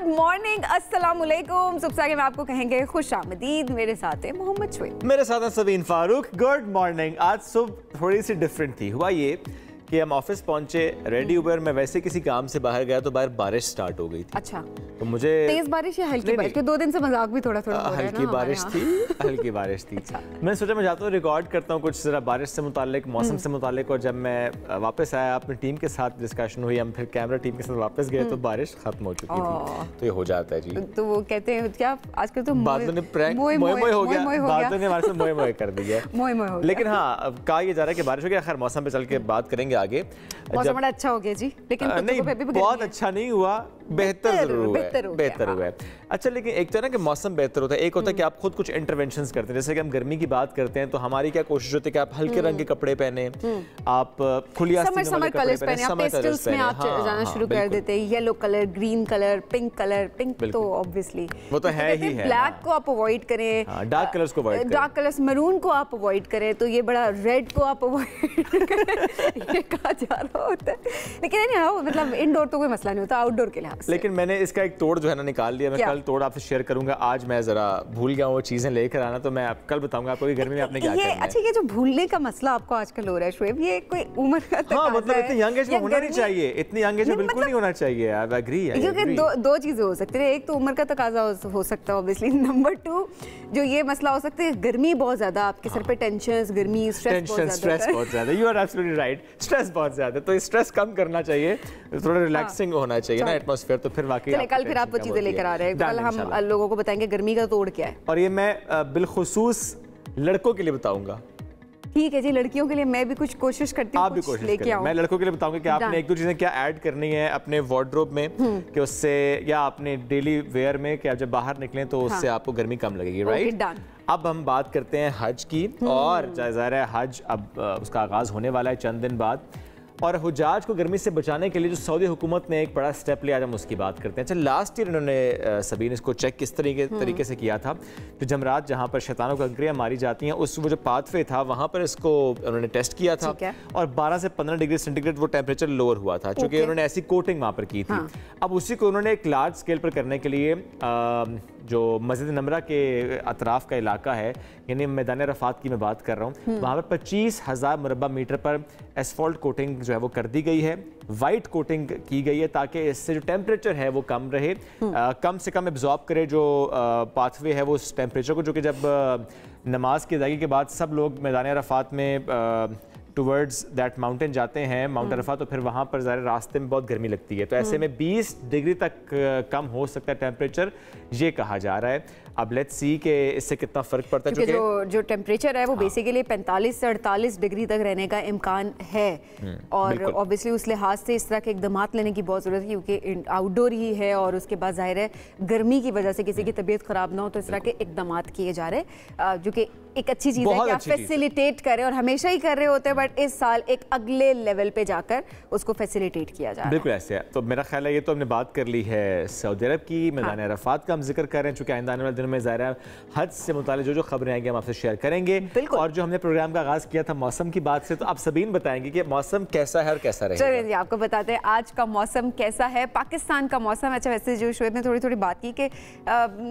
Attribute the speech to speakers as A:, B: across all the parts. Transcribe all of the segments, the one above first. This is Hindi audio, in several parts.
A: गुड मॉर्निंग, अस्सलाम वालेकुम। सुबह के में आपको कहेंगे खुश आमदीद। मेरे साथ है मोहम्मद शुएब,
B: मेरे साथ है सबीन फारूक। Good morning. आज सुबह थोड़ी सी डिफरेंट थी। हुआ ये कि हम ऑफिस पहुंचे, रेडी हुए, मैं वैसे किसी काम से बाहर गया तो बाहर बारिश स्टार्ट हो गई थी।
A: अच्छा,
B: तो मुझे
A: तेज बारिश या हल्की बारिश? 2 दिन से मजाक भी थोड़ा थोड़ा हो रहा है ना।
B: हल्की बारिश थी, हल्की बारिश थी। मैंने सोचा मैं जाता हूँ रिकॉर्ड करता हूँ कुछ जरा बारिश से मुतालिक, मौसम से मुतालिक। और जब मैं वापस आया, अपनी टीम के साथ डिस्कशन हुई, हम फिर कैमरा टीम के साथ वापस गए तो बारिश खत्म हो चुकी थी। तो ये हो जाता है जी।
A: तो वो कहते हैं क्या आजकल तो
B: बादलों ने प्रैंक मोए मोए हो गया, बादलों ने हमारे साथ मोए मोए कर दिया। लेकिन हाँ, कहा यह जा रहा है कि बारिश हो गया। खैर मौसम पे चल के बात करेंगे आगे।
A: मौसम बड़ा अच्छा हो गया जी, लेकिन
B: नहीं बहुत अच्छा नहीं हुआ, बेहतर जरूर हुआ है, बेहतर हुआ है। अच्छा, लेकिन एक तो ना कि मौसम बेहतर होता है, एक होता है कि आप खुद कुछ इंटरवेंशंस करते हैं। जैसे कि हम गर्मी की बात करते हैं तो हमारी क्या कोशिश होती है कि आप हल्के रंग के कपड़े पहने, आप खुली आस्तीनों वाले कपड़े पहने,
A: आप पेस्टल्स में आप जाना शुरू कर देते हैं। Yellow colour, green colour, pink colour. Pink तो ऑब्वियसली
B: वो तो है ही है।
A: ब्लैक को आप अवॉइड करें,
B: डार्क कलर्स को अवॉइड करें,
A: डार्क कलर्स, मरून को आप अवॉइड करें। तो ये बड़ा रेड को आप अवॉइड करें, ये कहा जा रहा होता है। लेकिन मतलब इंडोर तो कोई मसला नहीं होता, आउटडोर के लिहाज से।
B: लेकिन मैंने इसका एक तोड़ जो है ना निकाल लिया। मैं कल तोड़ आपसे शेयर करूंगा। आज मैं जरा भूल गया वो चीजें लेकर आना, तो मैं कल बताऊंगा आपको कि गर्मी में आपने क्या करना है।
A: अच्छा, ये जो भूलने का मसला आपको आजकल हो रहा है शुएब, ये कोई उम्र का तकाज़ा है?
B: मतलब इतनी यंग एज में होना नहीं चाहिए, इतनी यंग एज में बिल्कुल नहीं होना चाहिए। I agree.
A: क्योंकि दो चीजें हो सकती है। एक तो उम्र का तकाज़ा हो सकता है ऑब्वियसली। नंबर 2 जो ये मसला हो सकता है, गर्मी बहुत ज्यादा, आपके सर पे टेंशन, गर्मी, स्ट्रेस बहुत ज्यादा।
B: You are absolutely right. Stress बहुत ज्यादा, तो स्ट्रेस कम करना चाहिए, थोड़ा रिलैक्सिंग होना चाहिए ना एटमॉस्फेयर। तो फिर वाकई
A: कल फिर आप वो चीजें लेकर आ रहे हैं। कल हम लोगों को बताएंगे गर्मी का तोड़ क्या है, और
B: ये मैं बिलखुसूस लड़कों के लिए बताऊंगा।
A: ठीक है जी, लड़कियों के लिए मैं भी कुछ कोशिश करती हूँ, कुछ लेके आऊं।
B: मैं लड़कों के लिए बताऊंगा कि आपने एक दो चीजें क्या ऐड करनी है अपने वार्डरोब में, कि उससे या अपने डेली वेयर में, कि आप जब बाहर निकलें तो उससे आपको गर्मी कम लगेगी। राइट। अब हम बात करते हैं हज की, और ज़ाहिर है हज अब उसका आगाज होने वाला है चंद दिन बाद। और हुजाज को गर्मी से बचाने के लिए जो सऊदी हुकूमत ने एक बड़ा स्टेप लिया, आज हम उसकी बात करते हैं। अच्छा, लास्ट ईयर इन्होंने सबीन इसको चेक किस तरीके से किया था। जो जमरात जहाँ पर शैतानों को कंकरियाँ मारी जाती हैं, उस वो जो पाथवे था वहाँ पर इसको उन्होंने टेस्ट किया था, और 12 से 15 डिग्री सेंटीग्रेड वो टेम्परेचर लोअर हुआ था, क्योंकि उन्होंने ऐसी कोटिंग वहाँ पर की थी। अब उसी को उन्होंने एक लार्ज स्केल पर करने के लिए जो मस्जिद नमरा के अतराफ़ का इलाका है, यानी मैदान रफ़ात की मैं बात कर रहा हूँ, वहाँ पर 25,000 मुरब्बा मीटर पर एसफॉल्ट कोटिंग जो है वो कर दी गई है, वाइट कोटिंग की गई है, ताकि इससे जो टेम्परेचर है वो कम रहे, कम से कम एब्जॉर्ब करे जो पाथवे है वो उस टेम्परेचर को, जो कि जब नमाज की अदायगी के बाद सब लोग मैदान रफ़ात में टुवर्ड्स दैट माउंटेन जाते हैं, माउंट अरफा, तो फिर वहाँ पर ज़ाहिर रास्ते में बहुत गर्मी लगती है। तो ऐसे में 20 डिग्री तक कम हो सकता है टेम्परेचर, ये कहा जा रहा है। अब लेट्स सी कि इससे कितना फ़र्क पड़ता है,
A: क्योंकि जो टेम्परेचर है वो बेसिकली 45 से 48 डिग्री तक रहने का इम्कान है। और ऑब्वियसली उस लिहाज से इस तरह के इकदाम लेने की बहुत ज़रूरत है, क्योंकि आउटडोर ही है, और उसके बाद ज़ाहिर है गर्मी की वजह से किसी की तबीयत ख़राब ना हो, तो इस तरह के इकदाम किए जा रहे हैं, जो कि एक अच्छी चीज़ है कि आप फैसिलिटेट करें, और हमेशा ही कर रहे होते हैं, बट इस साल एक अगले लेवल पे जाकर उसको फैसिलिटेट किया जा रहा है।
B: बिल्कुल ऐसे है। तो मेरा ख्याल है ये तो हमने बात कर ली है सऊदी अरब की, मैदान अरफात का हम जिक्र कर रहे हैं, चूँकि आइंदा आने वाले दिनों में ज़ाहिर है हज से मुताल्लिक़ जो खबरें आएंगी हम आपसे शेयर करेंगे। और जो हमने प्रोग्राम का आगाज़ किया था मौसम की बात से, तो आप सबीन बताएंगे कि मौसम कैसा है और कैसा रहेगा।
A: चलिए जी, आपको बताते हैं आज का मौसम कैसा है, पाकिस्तान का मौसम। अच्छा, वैसे जो शुएब ने थोड़ी बात की कि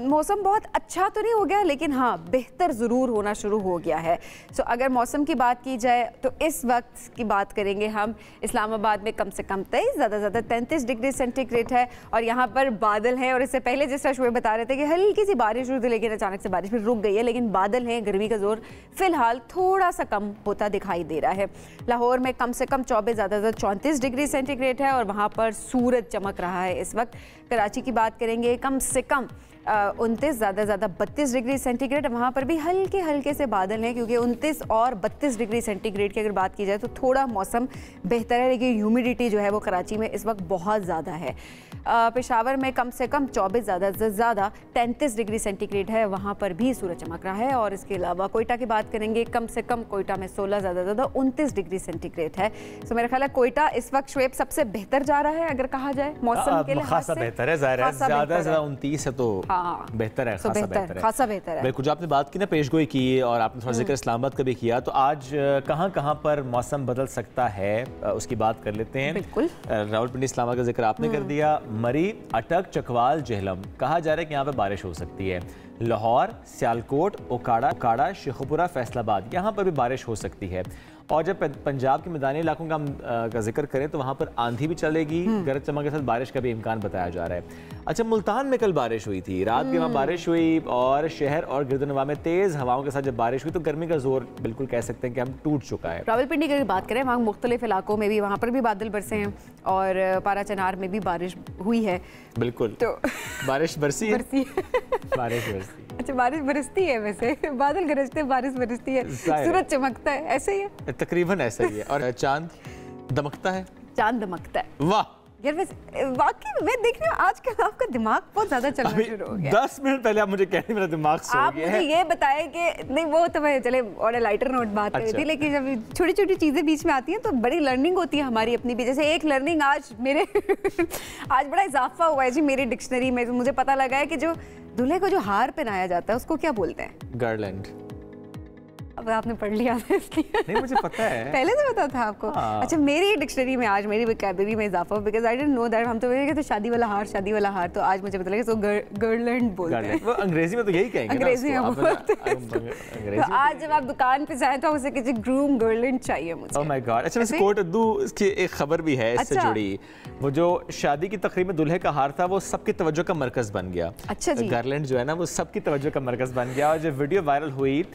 A: मौसम बहुत अच्छा तो नहीं हो गया, लेकिन हाँ बेहतर ज़रूर होना शुरू हो गया है। सो अगर मौसम की बात की जाए तो इस वक्त की बात करेंगे हम, इस्लामाबाद में कम से कम 23, ज़्यादा 33 डिग्री सेंटीग्रेड है, और यहाँ पर बादल हैं। और इससे पहले जिस तरह शुएब बता रहे थे कि हल्की सी बारिश हुई थी, लेकिन अचानक से बारिश फिर रुक गई है, लेकिन बादल हैं, गर्मी का जोर फिलहाल थोड़ा सा कम होता दिखाई दे रहा है। लाहौर में कम से कम 24, ज़्यादा 34 डिग्री सेंटीग्रेड है, और वहाँ पर सूरज चमक रहा है इस वक्त। कराची की बात करेंगे, कम से कम 29, ज़्यादा 32 डिग्री सेंटीग्रेड, वहाँ पर भी हल्के हल्के से बादल हैं, क्योंकि 29 और 32 डिग्री सेंटीग्रेड की अगर बात की जाए तो थोड़ा मौसम बेहतर है, लेकिन ह्यूमिडिटी जो है वो कराची में इस वक्त बहुत ज़्यादा है। पेशावर में कम से कम 24, ज़्यादा 33 डिग्री सेंटीग्रेड है, वहाँ पर भी सूरज चमक रहा है। और इसके अलावा कोयटा की बात करेंगे, कम से कम कोयटा में 16, ज़्यादा 29 डिग्री सेंटीग्रेड है। सो मेरा ख्याल है कोयटा इस वक्त शुएब सबसे बेहतर जा रहा है, अगर कहा जाए मौसम के लिहाज से।
B: बेहतर है, ज़ाहिर है ज़्यादा 29 है तो
A: हाँ
B: बेहतर है, खासा बेहतर है,
A: खासा बेहतर है।
B: बिल्कुल। जो आपने बात की ना पेशगोई की और आपने थोड़ा जिक्र इस्लामाबाद का भी किया, तो आज कहाँ कहाँ पर मौसम बदल सकता है उसकी बात कर लेते हैं।
A: बिल्कुल।
B: रावलपिंडी इस्लामाबाद का जिक्र आपने कर दिया। मरी, अटक, चकवाल, जेहलम, कहा जा रहा है कि यहाँ पे बारिश हो सकती है। लाहौर, सियालकोट, ओकाड़ा, शेखुपुरा, फैसलाबाद, यहाँ पर भी बारिश हो सकती है। और जब पंजाब के मैदानी इलाकों का जिक्र करें तो वहाँ पर आंधी भी चलेगी, गरज चमक के साथ बारिश का भी इम्कान बताया जा रहा है। अच्छा, मुल्तान में कल बारिश हुई थी, रात के वहाँ बारिश हुई और शहर और गिरदनवा में तेज़ हवाओं के साथ जब बारिश हुई तो गर्मी का जोर बिल्कुल कह सकते हैं कि हम टूट चुका है।
A: रावलपिंडी की बात करें, वहाँ मुख्तलिफ इलाकों में भी वहाँ पर भी बादल बरसे हैं और पारा चनार में भी बारिश हुई है।
B: बिल्कुल, तो बारिश बरसी है। बारिश बरसी।
A: अच्छा, बारिश बरसती है, वैसे बादल गरजते हैं, बारिश बरसती है, सूरज चमकता है, ऐसे ही है,
B: तकरीबन ऐसा ही है। और चांद दमकता है,
A: चांद दमकता है।
B: वाह
A: यार, वैसे वाकई मैं देख रही हूँ आजकल आपका दिमाग बहुत ज्यादा चलना शुरू हो गया।
B: 10 मिनट पहले आप मुझे कह रहे मेरा दिमाग सो गया है।
A: आप मुझे ये बताएं कि नहीं, वो तो मैं चले और लाइटर नोट बात कर रही थी, लेकिन जब छोटी छोटी चीजें बीच में आती हैं तो बड़ी लर्निंग होती है हमारी अपनी भी। जैसे एक लर्निंग आज मेरे आज बड़ा इजाफा हुआ है जी मेरी डिक्शनरी में। मुझे पता लगा है कि जो दूल्हे को जो हार पहनाया जाता है उसको क्या बोलते हैं?
B: गार्लैंड।
A: अब आपने पढ़ लिया था इसलिए।
B: नहीं, मुझे पता है।
A: पहले से पता था आपको?
B: हाँ।
A: अच्छा, मेरी डिक्शनरी में आज मेरी वोकैबुलरी में इजाफा, because I didn't know that. हम तो कहते थे शादी वाला हार, तो आज मुझे पता लगा इसको गर्लैंड बोलते हैं।
B: वो अंग्रेजी में तो यही कहेंगे ना,
A: अंग्रेजी में बोलते हैं। तो आज जब आप दुकान पे जाएं तो उसे किसी ग्रूम गर्लैंड चाहिए मुझे।
B: Oh my God. अच्छा, वैसे कोट अद्दू की एक खबर भी है इससे जुड़ी। वो जो शादी की तकरीब में दूल्हे का हार था वो सबकी तवज्जो का मरकज बन गया।
A: अच्छा जी।
B: गार्लैंड जो है ना वो सबकी तवज्जो का मरकज बन गया। और जब वीडियो वायरल हुई,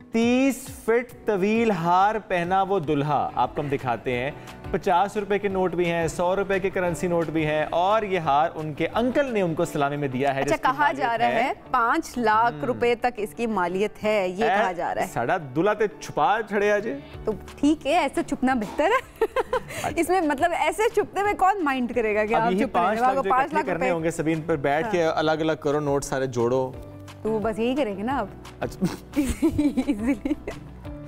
B: 30 फीट तवील हार पहना वो दुल्हा, आपको हम दिखाते हैं। 50 रुपए के नोट भी हैं, 100 रुपए के करेंसी नोट भी हैं, और ये हार उनके अंकल ने उनको सलामी में दिया है।
A: अच्छा, कहा जा रहा है 5 लाख रुपए तक इसकी मालियत है, ये कहा जा रहा है।
B: साड़ा दुल्हा ते छुपा छड़े आज।
A: तो ठीक है, ऐसे छुपना बेहतर है। इसमें मतलब ऐसे छुपने में कौन माइंड करेगा कि आप छुप रहे हैं? 5 लाख
B: करने होंगे सभी, इन पर बैठ के अलग अलग करो, नोट सारे जोड़ो,
A: तो बस यही करेंगे ना अब।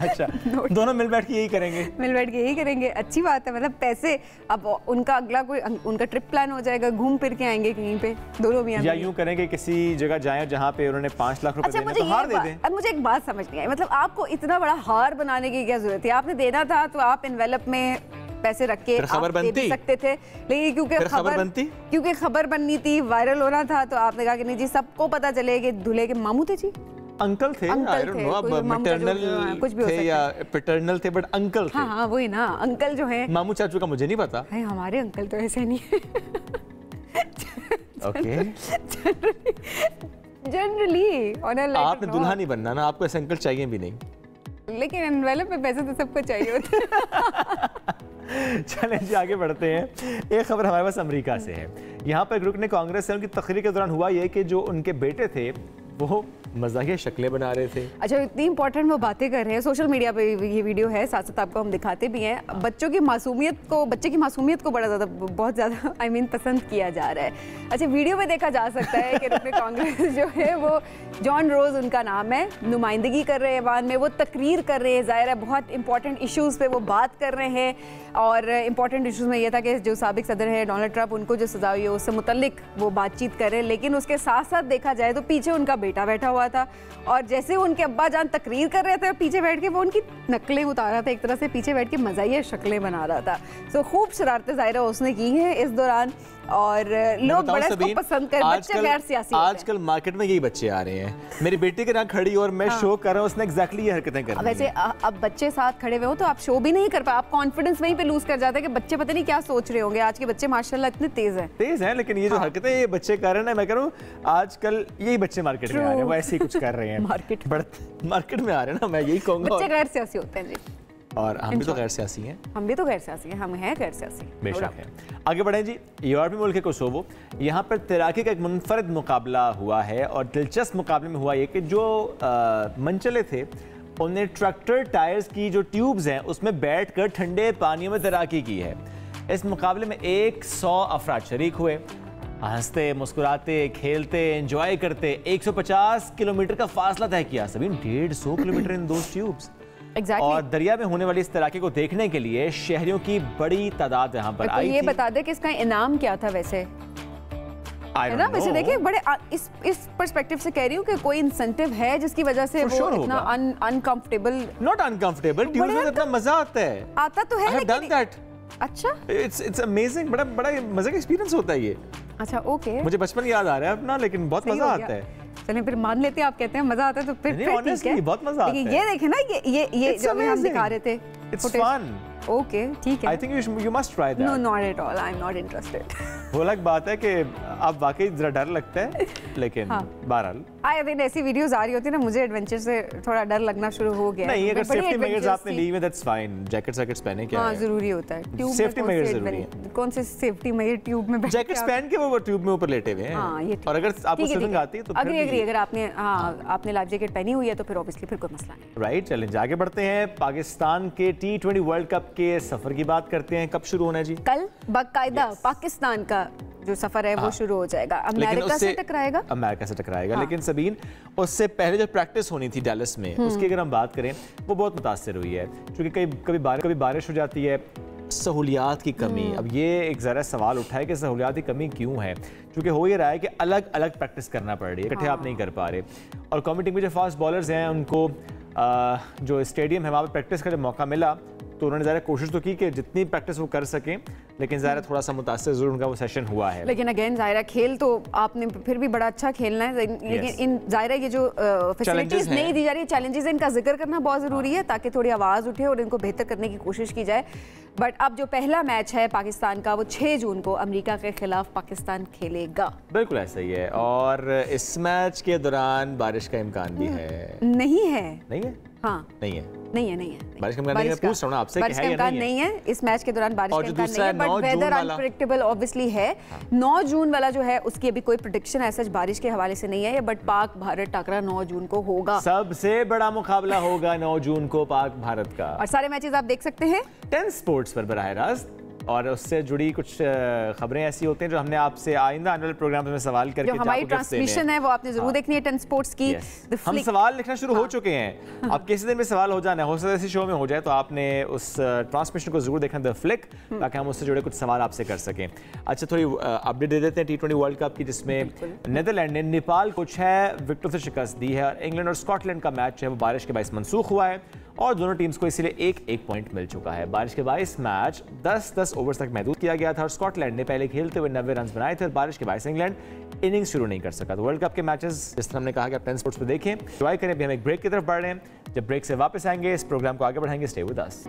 B: अच्छा, दोनों मिल बैठ के यही करेंगे,
A: अच्छी बात है। मतलब पैसे अब उनका अगला कोई उनका ट्रिप प्लान हो जाएगा, घूम फिर के आएंगे कहीं पे दोनों भी।
B: या यूं करेंगे किसी जगह जाएं जहां पे उन्होंने 5 लाख रुपए देने, तो हार दे दें।
A: अब मुझे एक बात समझ नहीं आई, मतलब आपको इतना बड़ा हार बनाने की क्या जरूरत है? आपने देना था तो आप एनवेलप में पैसे रख के
B: खबर बनती
A: सकते थे, लेकिन क्योंकि खबर बननी थी, वायरल होना था, तो आपने कहा कि नहीं जी, सबको पता चले कि दूल्हे के मामू थे जी,
B: अंकल थे, आई डोंट नो अब मैटरनल
A: कुछ भी हो
B: थे या पैटर्नल थे, बट अंकल थे।
A: हाँ, वही ना, अंकल जो है।
B: मामू चाचू का मुझे नहीं पता।
A: हमारे अंकल तो ऐसे नहीं है।
B: ओके,
A: जनरली
B: आपने दुल्हा नहीं बनना ना, आपको ऐसे अंकल चाहिए भी नहीं,
A: लेकिन एनवेलप में पैसे तो सबको चाहिए होते हैं।
B: चलें जी, आगे बढ़ते हैं। एक खबर हमारे पास अमेरिका से है। यहाँ पर ग्रुप ने कांग्रेस से उनकी तकरीर के दौरान हुआ ये कि जो उनके बेटे थे वो मज़ाहिया शक्लें बना रहे थे।
A: अच्छा, इतनी इंपॉर्टेंट वो बातें कर रहे हैं, सोशल मीडिया पे ये वीडियो है, साथ साथ आपको हम दिखाते भी हैं। बच्चे की मासूमियत को बड़ा ज़्यादा, बहुत ज़्यादा पसंद किया जा रहा है। अच्छा, वीडियो में देखा जा सकता है कि रुकने कांग्रेस जो है वो जॉन रोज उनका नाम है, नुमाइंदगी कर रहे हैं ऐवान में, वो तकरीर कर रहे हैं, ज़ाहिर है बहुत इंपॉर्टेंट इशूज़ पे वो बात कर रहे हैं। और इंपॉर्टेंट इशूज़ में ये था कि जो साबिक सदर है डोनाल्ड ट्रंप, उनको जो सजा हुई है उससे मुतल्लिक वो बातचीत कर रहे हैं। लेकिन उसके साथ साथ देखा जाए तो पीछे उनका बेटा बैठा हुआ था, और जैसे उनके अब्बा जान तकरीर कर रहे थे, पीछे बैठ के वो उनकी नकलें उतार रहा था, एक तरह से पीछे बैठ के मज़ाहिया शक्लें बना रहा था। सो खूब शरारतें ज़ाहिर उसने की हैं इस दौरान, और लोग बड़ा इसको पसंद कर। बच्चे गैर सियासी
B: आजकल मार्केट में यही बच्चे आ रहे हैं। मेरी बेटी के यहाँ खड़ी और मैं शो कर रहा हूँ, उसने एग्जैक्टली ये हरकतें कर रही हैं।
A: वैसे अब बच्चे साथ खड़े हुए हो तो आप शो भी नहीं कर पाए, आप कॉन्फिडेंस वहीं पे लूज कर जाते हैं कि बच्चे पता नहीं क्या सोच रहे होंगे। आज के बच्चे माशाल्लाह इतने तेज हैं, लेकिन ये जो हरकतें ये बच्चे कर रहे हैं, मैं कह रहा हूँ आजकल यही बच्चे मार्केट में आ रहे हैं, वो ऐसे ही कुछ कर रहे हैं। मार्केट में आ रहे हैं ना, मैं यही कहूँगा। बच्चे गैर सियासी होते हैं जी,
B: और हम भी तो गैर सियासी हैं।
A: हम हैं गैर सियासी,
B: बेशक है। आगे बढ़ें जी, यूरोपीय मुल्क है कोसोवो, यहाँ पर तैराकी का एक मुनफरद मुकाबला हुआ है, और दिलचस्प मुकाबले में हुआ ये कि जो मनचले थे उन्हें ट्रैक्टर टायर्स की जो ट्यूब्स हैं उसमें बैठकर ठंडे पानियों में तैराकी की है। इस मुकाबले में 100 अफराद शरीक हुए, हंसते मुस्कुराते खेलते एंजॉय करते 150 किलोमीटर का फासला तय किया। सभी 150 किलोमीटर इन दो ट्यूब्स। और दरिया में होने वाली इस तैराकी को देखने के लिए शहरियों की बड़ी तादाद यहाँ पर आई।
A: ये बता दे कि इसका इनाम क्या था? वैसे है ना? वैसे देखिए बड़े इस पर्सपेक्टिव से कह रही हूँ कि कोई इंसेंटिव है जिसकी वजह से वो इतना अनकंफर्टेबल,
B: नॉट अनकंफर्टेबल, ट्यूब में इतना मजा आता है,
A: आता तो है लेकिन अच्छा
B: इट्स अमेजिंग, बड़ा मजे का एक्सपीरियंस होता है ये।
A: अच्छा ओके,
B: मुझे बचपन याद आ रहा है अपना, लेकिन बहुत मजा आता है।
A: चलिए फिर मान लेते हैं, आप कहते हैं मजा आता है तो फिर ठीक है,
B: बहुत मजा आता है।
A: ये देखे ना, ये जो हम दिखा रहे थे,
B: इट्स फन।
A: ओके ठीक है,
B: I think you must try that.
A: No not at all, I am not interested.
B: वो अलग बात है कि अब वाकई जरा डर लगता है, लेकिन बहरहाल
A: आई थिंक ऐसी वीडियोस आ रही होती है ना, मुझे एडवेंचर से थोड़ा डर लगना शुरू हो गया।
B: नहीं, अगर सेफ्टी मेजर्स आपने ली हुए दैट्स फाइन, जैकेट्स पहने क्या है,
A: हां जरूरी होता है। ट्यूब
B: सेफ्टी मेजर्स जरूरी है।
A: कौन से सेफ्टी मेजर ट्यूब में बैठ के
B: जैकेट्स पहन के वो ट्यूब में ऊपर लेटे हुए हैं।
A: हां ये,
B: और अगर आपको स्विमिंग आती है तो
A: अग्री अगर आपने लाइफ जैकेट पहनी हुई है तो फिर ऑब्वियसली फिर कोई मसला नहीं।
B: राइट, चलें आगे बढ़ते हैं। पाकिस्तान के T20 वर्ल्ड कप के सफर की बात करते हैं। कब शुरू होना है जी?
A: कल बाकायदा पाकिस्तान का जो सफर है वो शुरू हो जाएगा, अमेरिका से टकराएगा।
B: लेकिन सबीन, उससे पहले जो प्रैक्टिस होनी थी डैलस में, उसकी अगर हम बात करें वो बहुत मुतासिर हुई है, क्योंकि कभी बारिश हो जाती है, सहूलियात की कमी। अब ये एक ज़रा सवाल उठा है कि सहूलियात की कमी क्यों है, क्योंकि हो ये रहा है कि अलग अलग प्रैक्टिस करना पड़ रही है, इकट्ठे आप नहीं कर पा रहे। और कॉम्पिटिंग में जो फास्ट बॉलर्स हैं उनको जो स्टेडियम है वहाँ पर प्रैक्टिस का जब मौका मिला तो उन्होंने ज़रा कोशिश तो की कि जितनी प्रैक्टिस वो कर सकें, लेकिन ज़ाहिर थोड़ा सा मुतासिर ज़रूर उनका वो सेशन हुआ है।
A: लेकिन अगेन ज़ाहिर खेल तो आपने फिर भी बड़ा अच्छा खेलना है, लेकिन इन ज़ाहिर ये जो फैसिलिटीज़ नहीं दी जा रही, चैलेंजेस हैं, इनका जिक्र करना बहुत ज़रूरी है ताकि थोड़ी आवाज़ उठे और इनको बेहतर करने की कोशिश की जाए। बट अब जो पहला मैच है पाकिस्तान का वो 6 जून को अमेरिका के खिलाफ पाकिस्तान खेलेगा।
B: बिल्कुल ऐसा ही है, और इस मैच के दौरान बारिश का इम्कान भी है।
A: नहीं है
B: हाँ नहीं है बारिश का इम्कान नहीं है। पूछ रहा हूं आपसे कि है या नहीं है?
A: इस मैच के दौरान बारिश का इम्कान नहीं है, बट वेदर अनप्रेडिक्टेबल ऑब्वियसली है। 9 जून वाला जो है उसकी अभी कोई प्रेडिक्शन ऐसा बारिश के हवाले से नहीं है, बट पाक भारत टकरा 9 जून को होगा।
B: सबसे बड़ा मुकाबला होगा 9 जून को पाक भारत का,
A: और सारे मैचेस आप देख सकते हैं
B: 10 स्पोर्ट्स पर बराह रास्त। और उससे जुड़ी कुछ खबरें ऐसी होती हैं जो हमने आपसे आइंदा आने वाले प्रोग्राम में सवाल करके,
A: जो हमारी ट्रांसमिशन है वो आपने जरूर देखनी है 10 स्पोर्ट्स की।
B: हम सवाल लिखना शुरू हो चुके हैं, अब किसी दिन में सवाल हो जाना है, हो सकता है इसी शो में हो जाए, तो आपने उस ट्रांसमिशन को जरूर देखना, द फ्लिक, ताकि हम उससे जुड़े कुछ सवाल आपसे कर सकें। अच्छा, थोड़ी अपडेट दे देते हैं T20 वर्ल्ड कप की, जिसमें नीदरलैंड ने नेपाल को 6 विकेटों से शिकस्त दी है, और इंग्लैंड और स्कॉटलैंड का मैच है वो बारिश के बायस मनसूख हुआ है, और दोनों टीम्स को इसीलिए एक पॉइंट मिल चुका है। बारिश के बायस मैच 10-10 ओवर्स तक महदूद किया गया था, और स्कॉटलैंड ने पहले खेलते हुए 90 रन बनाए थे, और बारिश के बायस इंग्लैंड इनिंग्स शुरू नहीं कर सका। तो वर्ल्ड कप के मैचेस जिस तरह हमने कहा कि आप 10 स्पोर्ट्स पे देखें, एंजॉय करें। अभी हम एक ब्रेक की तरफ बढ़ रहे हैं, जब ब्रेक से वापस आएंगे इस प्रोग्राम को आगे बढ़ाएंगे। Stay with us.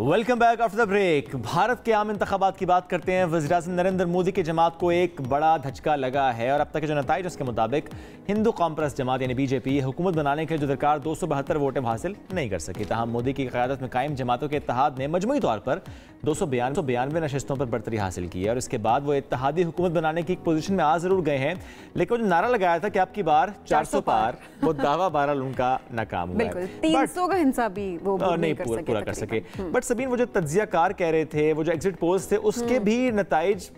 B: Welcome back after the break. Bharat के आम इंतखाबात की बात करते हैं। वज़ीर-ए-आज़म नरेंद्र मोदी की जमात को एक बड़ा धचका लगा है, और अब तक के जो नताइज उसके मुताबिक हिंदू कौम परस्त जमात यानी बीजेपी हुकूमत बनाने के जो दरकार 272 वोट हासिल नहीं कर सकी। तहम मोदी की क़यादत में कायम जमातों के इत्तेहाद ने मजमूई तौर पर 292 नशस्तों पर बरतरी हासिल की है, और इसके बाद वो इत्तेहादी हुकूमत बनाने की पोजीशन में आ जरूर गए हैं, लेकिन जो नारा लगाया था कि आपकी बार 400 पार, वो दावा बहरहाल उनका नाकाम हुआ है।
A: 300 का हिस्सा भी वो
B: नहीं पूरा कर सके। बट सबीन, वो जो तज्जियाकार कह रहे थे, वो जो एग्जिट पोल्स थे, उसके भी नताइज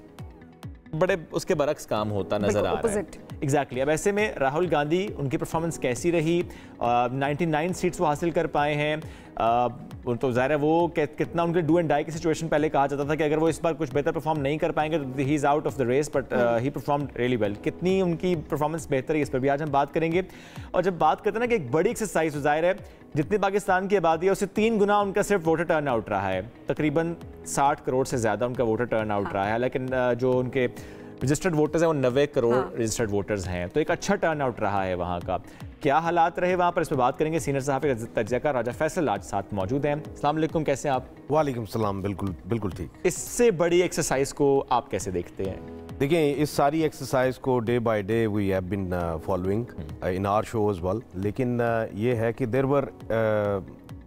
B: बड़े उसके बरक्स काम होता नजर आ रहा है। एग्जैक्टली। अब ऐसे में राहुल गांधी, उनकी परफॉर्मेंस कैसी रही? 99 सीट्स वो हासिल कर पाए हैं, तो ज़ाहिर है वो कितना उनके डू एंड डाई की सिचुएशन पहले कहा जाता था कि अगर वो इस बार कुछ बेहतर परफॉर्म नहीं कर पाएंगे तो he is out of the race, but he perform really well. कितनी उनकी परफॉर्मेंस बेहतर है, इस पर भी आज हम बात करेंगे। और जब बात करते हैं ना कि एक बड़ी एक्सरसाइज, ज़ाहिर है जितनी पाकिस्तान की आबादी है उससे 3 गुना उनका सिर्फ वोटर टर्न आउट रहा है, तकरीबन 60 करोड़ से ज़्यादा उनका वोटर टर्न आउट रहा है, लेकिन जो उनके रजिस्टर्ड वोटर्स हैं वो 90 करोड़ रजिस्टर्ड वोटर्स हैं, तो एक अच्छा टर्न आउट रहा है वहाँ का। क्या हालात रहे वहाँ पर, इस पर बात करेंगे। सीनियर सहाफ़ी तज्जियाकार राजा फैसल आज साथ मौजूद हैं। अस्सलाम वालेकुम, कैसे हैं आप?
C: वालेकुम सलाम, बिल्कुल ठीक।
B: इससे बड़ी एक्सरसाइज को आप कैसे देखते हैं?
C: देखिए, इस सारी एक्सरसाइज को day by day we have been following in our show as well, लेकिन ये है कि देयर वर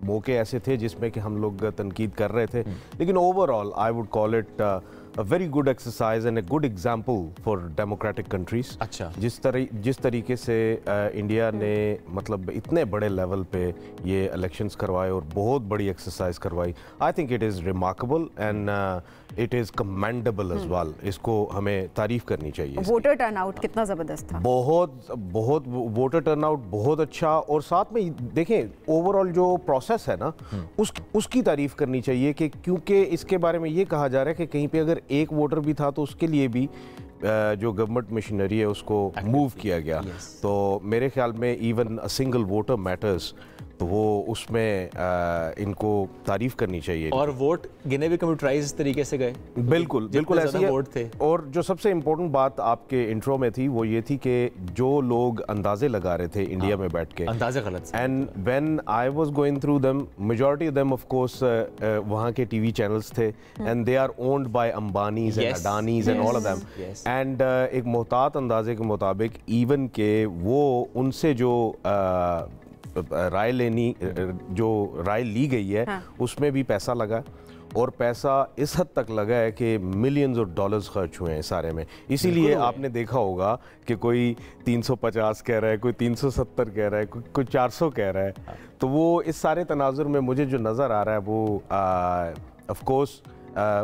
C: मौके ऐसे थे जिसमें कि हम लोग तनकीद कर रहे थे, लेकिन overall I would call it a very good exercise and a good example for democratic countries।
B: अच्छा,
C: जिस तरीके से इंडिया ने मतलब इतने बड़े लेवल पे ये इलेक्शंस करवाए और बहुत बड़ी एक्सरसाइज करवाई, I think it is remarkable and it is commendable as well. इसको हमें तारीफ करनी चाहिए।
A: वोटर टर्नआउट कितना ज़बरदस्त था,
C: बहुत वोटर टर्नआउट बहुत अच्छा, और साथ में देखें ओवरऑल जो प्रोसेस है ना उसकी तारीफ करनी चाहिए, कि क्योंकि इसके बारे में ये कहा जा रहा है कि कहीं पे अगर एक वोटर भी था तो उसके लिए भी जो गवर्नमेंट मशीनरी है उसको मूव किया गया। तो मेरे ख्याल में even a single voter matters, तो वो उसमें इनको तारीफ करनी चाहिए।
B: और वोट गिने भी कंप्यूटराइज तरीके से गए।
C: बिल्कुल बिल्कुल ऐसे ही
B: वोट थे।
C: और जो सबसे इम्पोर्टेंट बात आपके इंट्रो में थी वो ये थी कि जो लोग अंदाजे लगा रहे थे इंडिया में बैठ के,
B: अंदाजे गलत,
C: and when I was going through them, majority of them of course वहाँ के टीवी चैनल्स थे and they are owned by Ambanis and Adanis and all of them, and एक मोहतात अंदाजे के मुताबिक इवन के वो उनसे जो राय ली गई है, हाँ, उसमें भी पैसा लगा, और पैसा इस हद तक लगा है कि मिलियंस ऑफ डॉलर्स खर्च हुए हैं सारे में। इसीलिए आपने देखा होगा कि कोई 350 कह रहा है, कोई 370 कह रहा है, कोई 400 कह रहा है। हाँ। तो वो इस सारे तनाजुर में मुझे जो नज़र आ रहा है वो ऑफ कोर्स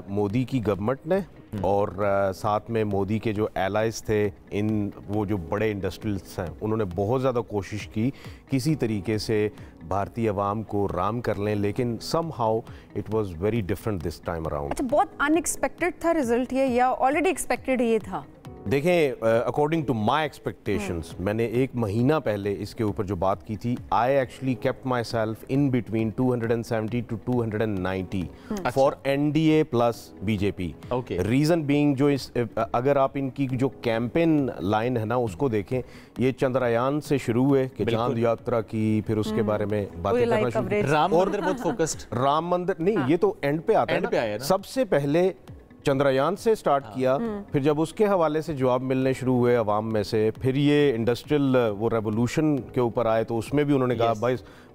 C: मोदी की गवर्नमेंट ने और साथ में मोदी के जो एलाइज थे, इन वो जो बड़े इंडस्ट्रियलिस्ट हैं, उन्होंने बहुत ज़्यादा कोशिश की किसी तरीके से भारतीय अवाम को राम कर लें, लेकिन somehow it was very different this time around.
A: अच्छा, बहुत अनएक्सपेक्टेड था रिजल्ट ये, या ऑलरेडी एक्सपेक्टेड ये था?
C: देखें, अकॉर्डिंग टू माई एक्सपेक्टेशंस, मैंने एक महीना पहले इसके ऊपर जो बात की थी, I actually kept myself in between 270 to 290 for NDA plus BJP. Reason being, जो अगर आप इनकी जो कैंपेन लाइन है ना उसको देखें, ये चंद्रयान से शुरू हुए कि चांद यात्रा की, फिर उसके बारे में बातें करना शुरू,
B: राम मंदिर बहुत फोकस्ड,
C: राम मंदिर नहीं, ये तो एंड पे आता है ना। सबसे पहले चंद्रयान से स्टार्ट किया, फिर जब उसके हवाले से जवाब मिलने शुरू हुए अवाम में से, फिर ये इंडस्ट्रियल वो रेवोल्यूशन के ऊपर आए तो उसमें भी उन्होंने कहा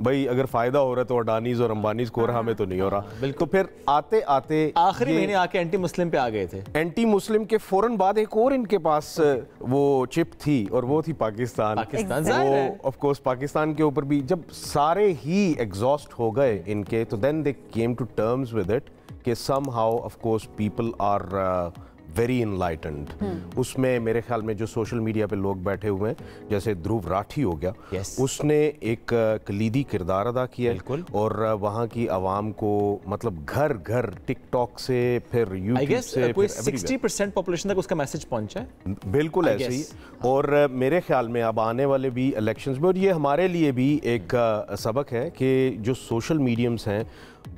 C: भाई अगर फायदा हो रहा है तो अडानीज और अंबानीज को, रहा हमें तो नहीं हो रहा। तो फिर आते आते
B: आखिरी महीने आके एंटी मुस्लिम पे आ गए थे।
C: एंटी मुस्लिम के फौरन बाद एक और इनके पास वो चिप थी, और वो थी पाकिस्तान। वो ऑफ कोर्स पाकिस्तान के ऊपर भी जब सारे ही एग्जॉस्ट हो गए इनके, तो then they came to terms with it कि somehow of course people are very enlightened। उसमें मेरे ख्याल में जो सोशल मीडिया पे लोग बैठे हुए हैं, जैसे ध्रुव राठी हो गया, उसने एक कलीदी किरदार अदा किया, और वहाँ की आवाम को मतलब घर घर टिकटॉक से, फिर यूट्यूब से,
B: कोई 60% पॉपुलेशन तक उसका मैसेज पहुंचा है।
C: बिल्कुल ऐसे ही। और मेरे ख्याल में अब आने वाले भी इलेक्शंस में, और ये हमारे लिए भी एक सबक है कि जो सोशल मीडियम्स हैं,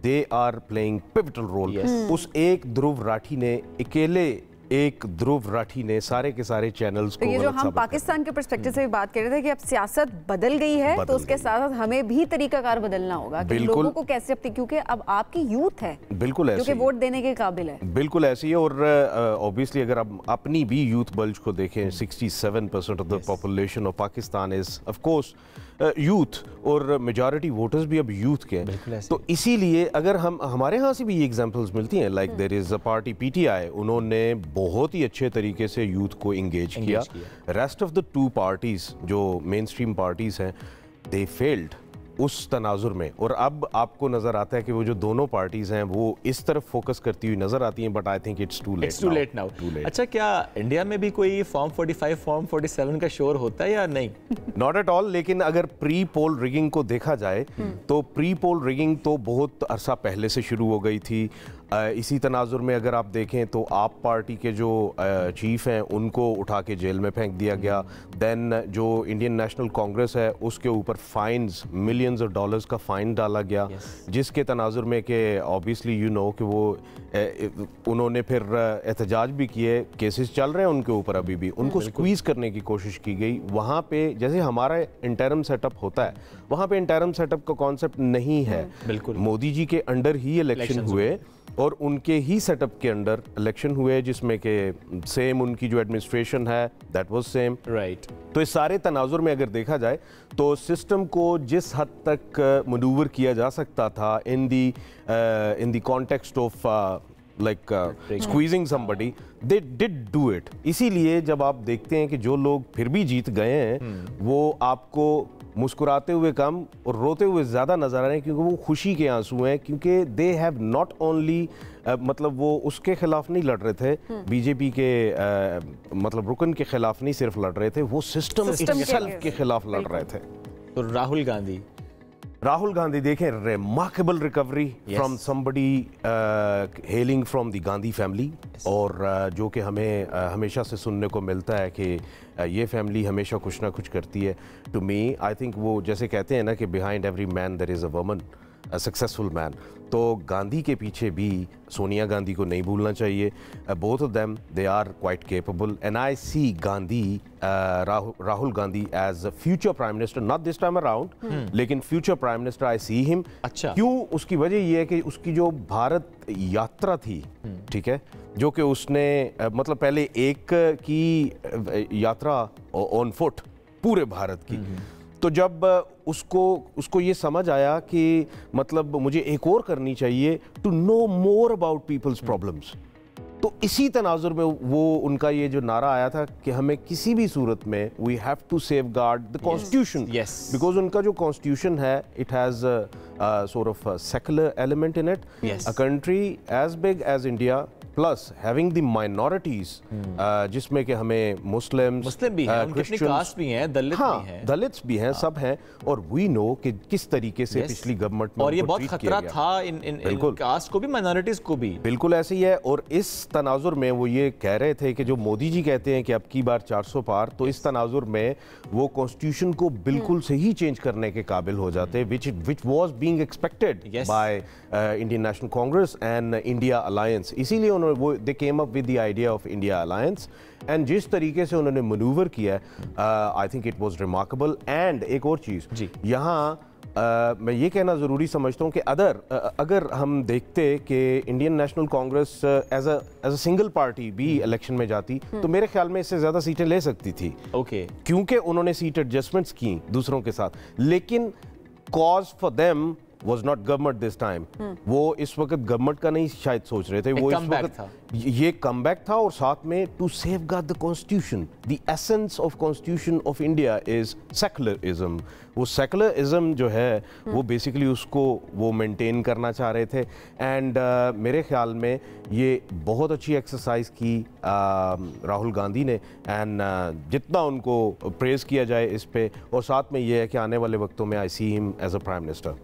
C: they are playing pivotal role. उस एक ध्रुव राठी ने अकेले, एक ध्रुव राठी ने सारे के सारे चैनल्स को,
A: ये जो हम पाकिस्तान के पर्सपेक्टिव से भी बात कर रहे थे कि अब सियासत बदल गई है, तो उसके साथ साथ हमें भी तरीकाकार बदलना होगा कि लोगों को कैसे अपनी, क्योंकि अब आपकी यूथ है
C: बिल्कुल ऐसे,
A: जो कि वोट देने के काबिल है।
C: बिल्कुल ऐसी है। और ऑब्वियसली अगर आप अपनी भी यूथ बल्ज को देखें, 67% of the population of Pakistan is of course youth, और मेजॉरिटी वोटर्स भी अब यूथ के हैं। तो इसीलिए अगर हम, हमारे यहाँ से भी ये एग्जांपल्स मिलती हैं, like there is a party PTI, उन्होंने बहुत ही अच्छे तरीके से यूथ को इंगेज किया। Rest of the two parties जो मेन स्ट्रीम पार्टीज हैं, दे फेल्ड उस तनाजुर में। और अब आपको नजर आता है कि वो जो दोनों पार्टीज हैं वो इस तरफ फोकस करती हुई नजर आती हैं, but I think it's too late
B: now. अच्छा, क्या इंडिया में भी कोई फॉर्म 45, फॉर्म 47 का शोर होता है या नहीं?
C: Not at all. लेकिन अगर प्री पोल रिगिंग को देखा जाए तो प्री पोल रिगिंग तो बहुत अरसा पहले से शुरू हो गई थी। इसी तनाजुर में अगर आप देखें तो आप पार्टी के जो चीफ हैं उनको उठा के जेल में फेंक दिया गया। देन जो इंडियन नेशनल कांग्रेस है उसके ऊपर फाइन्स, मिलियंस ऑफ डॉलर्स का फाइन डाला गया, जिसके तनाजुर में कि ऑब्वियसली यू नो कि वो उन्होंने फिर एहतजाज भी किए, केसेस चल रहे हैं उनके ऊपर अभी भी, उनको स्क्वीज़ करने की कोशिश की गई। वहाँ पे जैसे हमारा इंटरम सेटअप होता है, वहाँ पे इंटरम सेटअप का कॉन्सेप्ट नहीं है।
B: बिल्कुल,
C: मोदी जी के अंडर ही इलेक्शन हुए और उनके ही सेटअप के अंडर इलेक्शन हुए, जिसमें कि सेम उनकी जो एडमिनिस्ट्रेशन है दैट वाज सेम,
B: राइट।
C: तो इस सारे तनाजुर में अगर देखा जाए तो सिस्टम को जिस हद तक मनूवर किया जा सकता था in the context of like squeezing somebody, they did do it। इसीलिए जब आप देखते हैं कि जो लोग फिर भी जीत गए हैं वो आपको मुस्कुराते हुए कम और रोते हुए ज़्यादा नजर आ रहे हैं, क्योंकि वो खुशी के आंसू हैं, क्योंकि दे हैव नॉट ओनली मतलब वो उसके खिलाफ नहीं लड़ रहे थे, बीजेपी के मतलब रुकन के खिलाफ नहीं सिर्फ लड़ रहे थे, वो सिस्टम इटसेल्फ के खिलाफ लड़ रहे थे।
B: तो राहुल गांधी
C: राहुल गांधी देखें, remarkable recovery from somebody hailing from the Gandhi family, और जो कि हमें हमेशा से सुनने को मिलता है कि ये फैमिली हमेशा कुछ ना कुछ करती है। टू मी आई थिंक वो जैसे कहते हैं ना कि behind every man there is a woman, a successful man. तो गांधी के पीछे भी सोनिया गांधी को नहीं भूलना चाहिए। Both of them they are quite capable and I see Gandhi, Rahul Gandhi as a future prime minister, not this time around, लेकिन future prime minister I see him.
B: अच्छा,
C: क्यों? उसकी वजह ये है कि उसकी जो भारत यात्रा थी, ठीक है, जो कि उसने मतलब पहले एक की यात्रा ऑन फुट पूरे भारत की, तो जब उसको ये समझ आया कि मतलब मुझे एक और करनी चाहिए to know more about people's problems, तो इसी तनाजुर में वो उनका ये जो नारा आया था कि हमें किसी भी सूरत में we have to safeguard the constitution, because उनका जो कॉन्स्टिट्यूशन है it has sort of a secular element in it. A country as big as India plus having the minorities, जिसमें कि हमें मुस्लिम
B: भी हैं, उनकी कास्ट भी हैं, दलित भी हैं,
C: दलित्स भी हैं, सब हैं, और वी नो कि किस तरीके से पिछली गवर्नमेंट में
B: और ये बहुत खतरा था इन कास्ट को भी, माइनॉरिटीज को भी।
C: बिल्कुल ऐसे ही है। और इस तनाजुर में वो ये कह रहे थे कि जो मोदी जी कहते हैं कि अब की बार 400 पार, तो इस तनाजुर में वो कॉन्स्टिट्यूशन को बिल्कुल से ही चेंज करने के काबिल हो जाते, which was being expected by Indian National Congress and India Alliance। इसीलिए उन्होंने वो they came up with the idea of India Alliance, and जिस तरीके से उन्होंने मनूवर किया, I think it was remarkable। and एक और चीज़ यहाँ मैं ये कहना ज़रूरी समझता हूँ कि अगर हम देखते कि Indian National Congress as a single party भी इलेक्शन में जाती, तो मेरे ख्याल में इससे ज़्यादा सीटें ले सकती थी, क्योंकि उन्होंने सीट एडजस्टमेंट्स की दूसरों के साथ। लेकिन cause for them was not government this time। वो इस वक्त गवर्नमेंट का नहीं शायद सोच रहे थे, वो इस वक्त ये कमबैक था, और साथ में to safeguard the constitution. The essence of constitution of India is secularism. वो सेकुलरिज्म जो है वो बेसिकली उसको वो मेंटेन करना चाह रहे थे। एंड मेरे ख्याल में ये बहुत अच्छी एक्सरसाइज की राहुल गांधी ने, एंड जितना उनको प्रेज किया जाए इस पे, और साथ में ये है कि आने वाले वक्तों में I see him as a prime minister.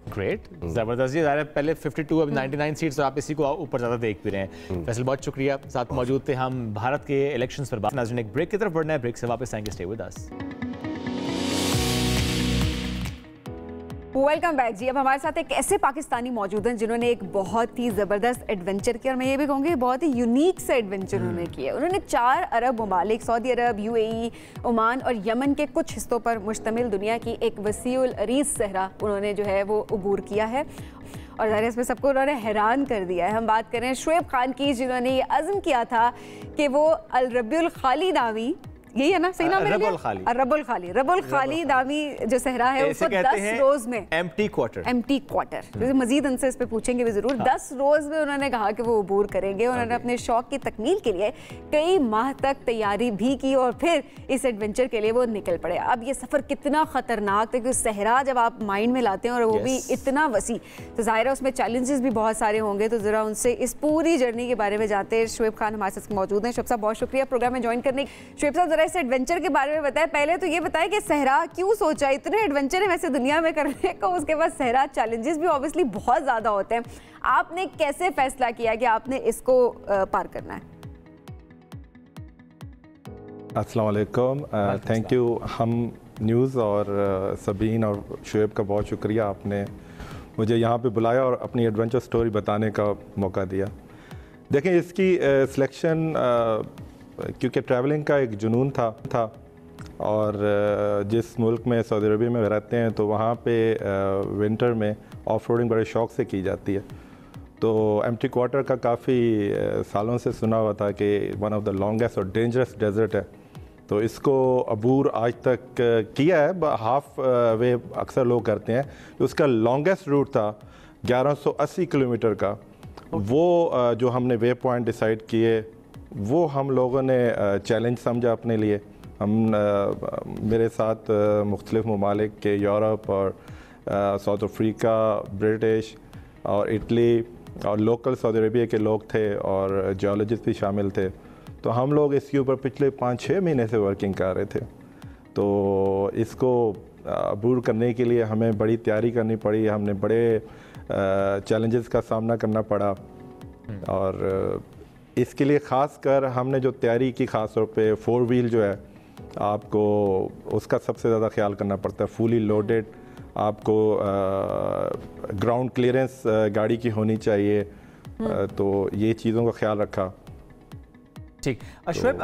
B: Great, जबरदस्त जी। पहले 52 अब 99 सीट्स, तो आप इसी को ऊपर ज़्यादा देख भी रहे हैं। फैसल बहुत शुक्रिया, साथ मौजूद थे। हम भारत के इलेक्शंस पर बात, नाज़रीन एक ब्रेक की तरफ बढ़ना है, ब्रेक से वापस आएंगे, stay with us.
A: Welcome back जी। अब हमारे साथ एक ऐसे पाकिस्तानी मौजूद हैं जिन्होंने एक बहुत ही ज़बरदस्त एडवेंचर किया, और मैं ये भी कहूँगी बहुत ही यूनिक से एडवेंचर उन्होंने किया। उन्होंने 4 अरब ममालिक, सऊदी अरब, UAE, ओमान और यमन के कुछ हिस्सों पर मुश्तमिल दुनिया की एक वसीउल अरीज़ सहरा उन्होंने जो है वो अबूर किया है, और ज़ाहिर इसमें सबको उन्होंने हैरान कर दिया है। हम बात करें शुएब खान की, जिन्होंने ये अज़्म किया था कि वो अल रब्बुल खाली नामी, यही है ना सही नाम? रब्बुल खाली नामी जो सहरा है उसको 10 रोज में
B: एम्प्टी क्वार्टर,
A: मजीद उनसे इस पे पूछेंगे भी जरूर। 10 रोज में उन्होंने कहा कि वो अबूर करेंगे। उन्होंने अपने शौक की तकमील के लिए कई माह तक तैयारी भी की, और फिर इस एडवेंचर के लिए वो निकल पड़े। अब ये सफर कितना खतरनाक था, क्योंकि सहरा जब आप माइंड में लाते हैं और वो भी इतना वसी, तो जाहिर है उसमें चैलेंजेस भी बहुत सारे होंगे। तो जरा उनसे इस पूरी जर्नी के बारे में जानते हैं। शुएब खान हमारे साथ मौजूद हैं। शुएब साहब बहुत शुक्रिया प्रोग्राम में ज्वाइन करने। शुएब साहब इस एडवेंचर के बारे में बताएं। पहले तो ये बताएं कि सहरा क्यों सोचा, इतने एडवेंचर है वैसे दुनिया में करने को, उसके बाद सहरा चैलेंजेस भी ऑब्वियसली बहुत ज्यादा होते हैं, आपने कैसे फैसला किया कि आपने इसको पार करना है?
D: अस्सलाम वालेकुम, थैंक यू। हम न्यूज़ और सबीन और शुएब का बहुत शुक्रिया, आपने मुझे यहाँ पे बुलाया और अपनी एडवेंचर स्टोरी बताने का मौका दिया। देखें, इसकी सिलेक्शन क्योंकि ट्रैवलिंग का एक जुनून था, और जिस मुल्क में सऊदी अरबिया में रहते हैं तो वहाँ पे विंटर में ऑफ रोडिंग बड़े शौक़ से की जाती है। तो एम्प्टी क्वार्टर का काफ़ी सालों से सुना हुआ था कि वन ऑफ द लॉन्गेस्ट और डेंजरस डेजर्ट है, तो इसको अबूर आज तक किया है, हाफ वे अक्सर लोग करते हैं। तो उसका लॉन्गेस्ट रूट था 1180 किलोमीटर का। वो जो हमने वे पॉइंट डिसाइड किए, वो हम लोगों ने चैलेंज समझा अपने लिए। हम मेरे साथ मुख्तलिफ ममालिक के, यूरोप और साउथ अफ्रीका, ब्रिटिश और इटली और लोकल सऊदी अरबिया के लोग थे, और जियोलॉजिस्ट भी शामिल थे। तो हम लोग इसके ऊपर पिछले 5-6 महीने से वर्किंग कर रहे थे। तो इसको अबूर करने के लिए हमें बड़ी तैयारी करनी पड़ी, हमने बड़े चैलेंजेस का सामना करना पड़ा। और इसके लिए ख़ास कर हमने जो तैयारी की, ख़ास तौर पे 4 व्हील जो है आपको उसका सबसे ज़्यादा ख्याल करना पड़ता है। फुली लोडेड आपको ग्राउंड क्लियरेंस गाड़ी की होनी चाहिए, तो ये चीज़ों का ख्याल रखा।
B: ठीक, शुएब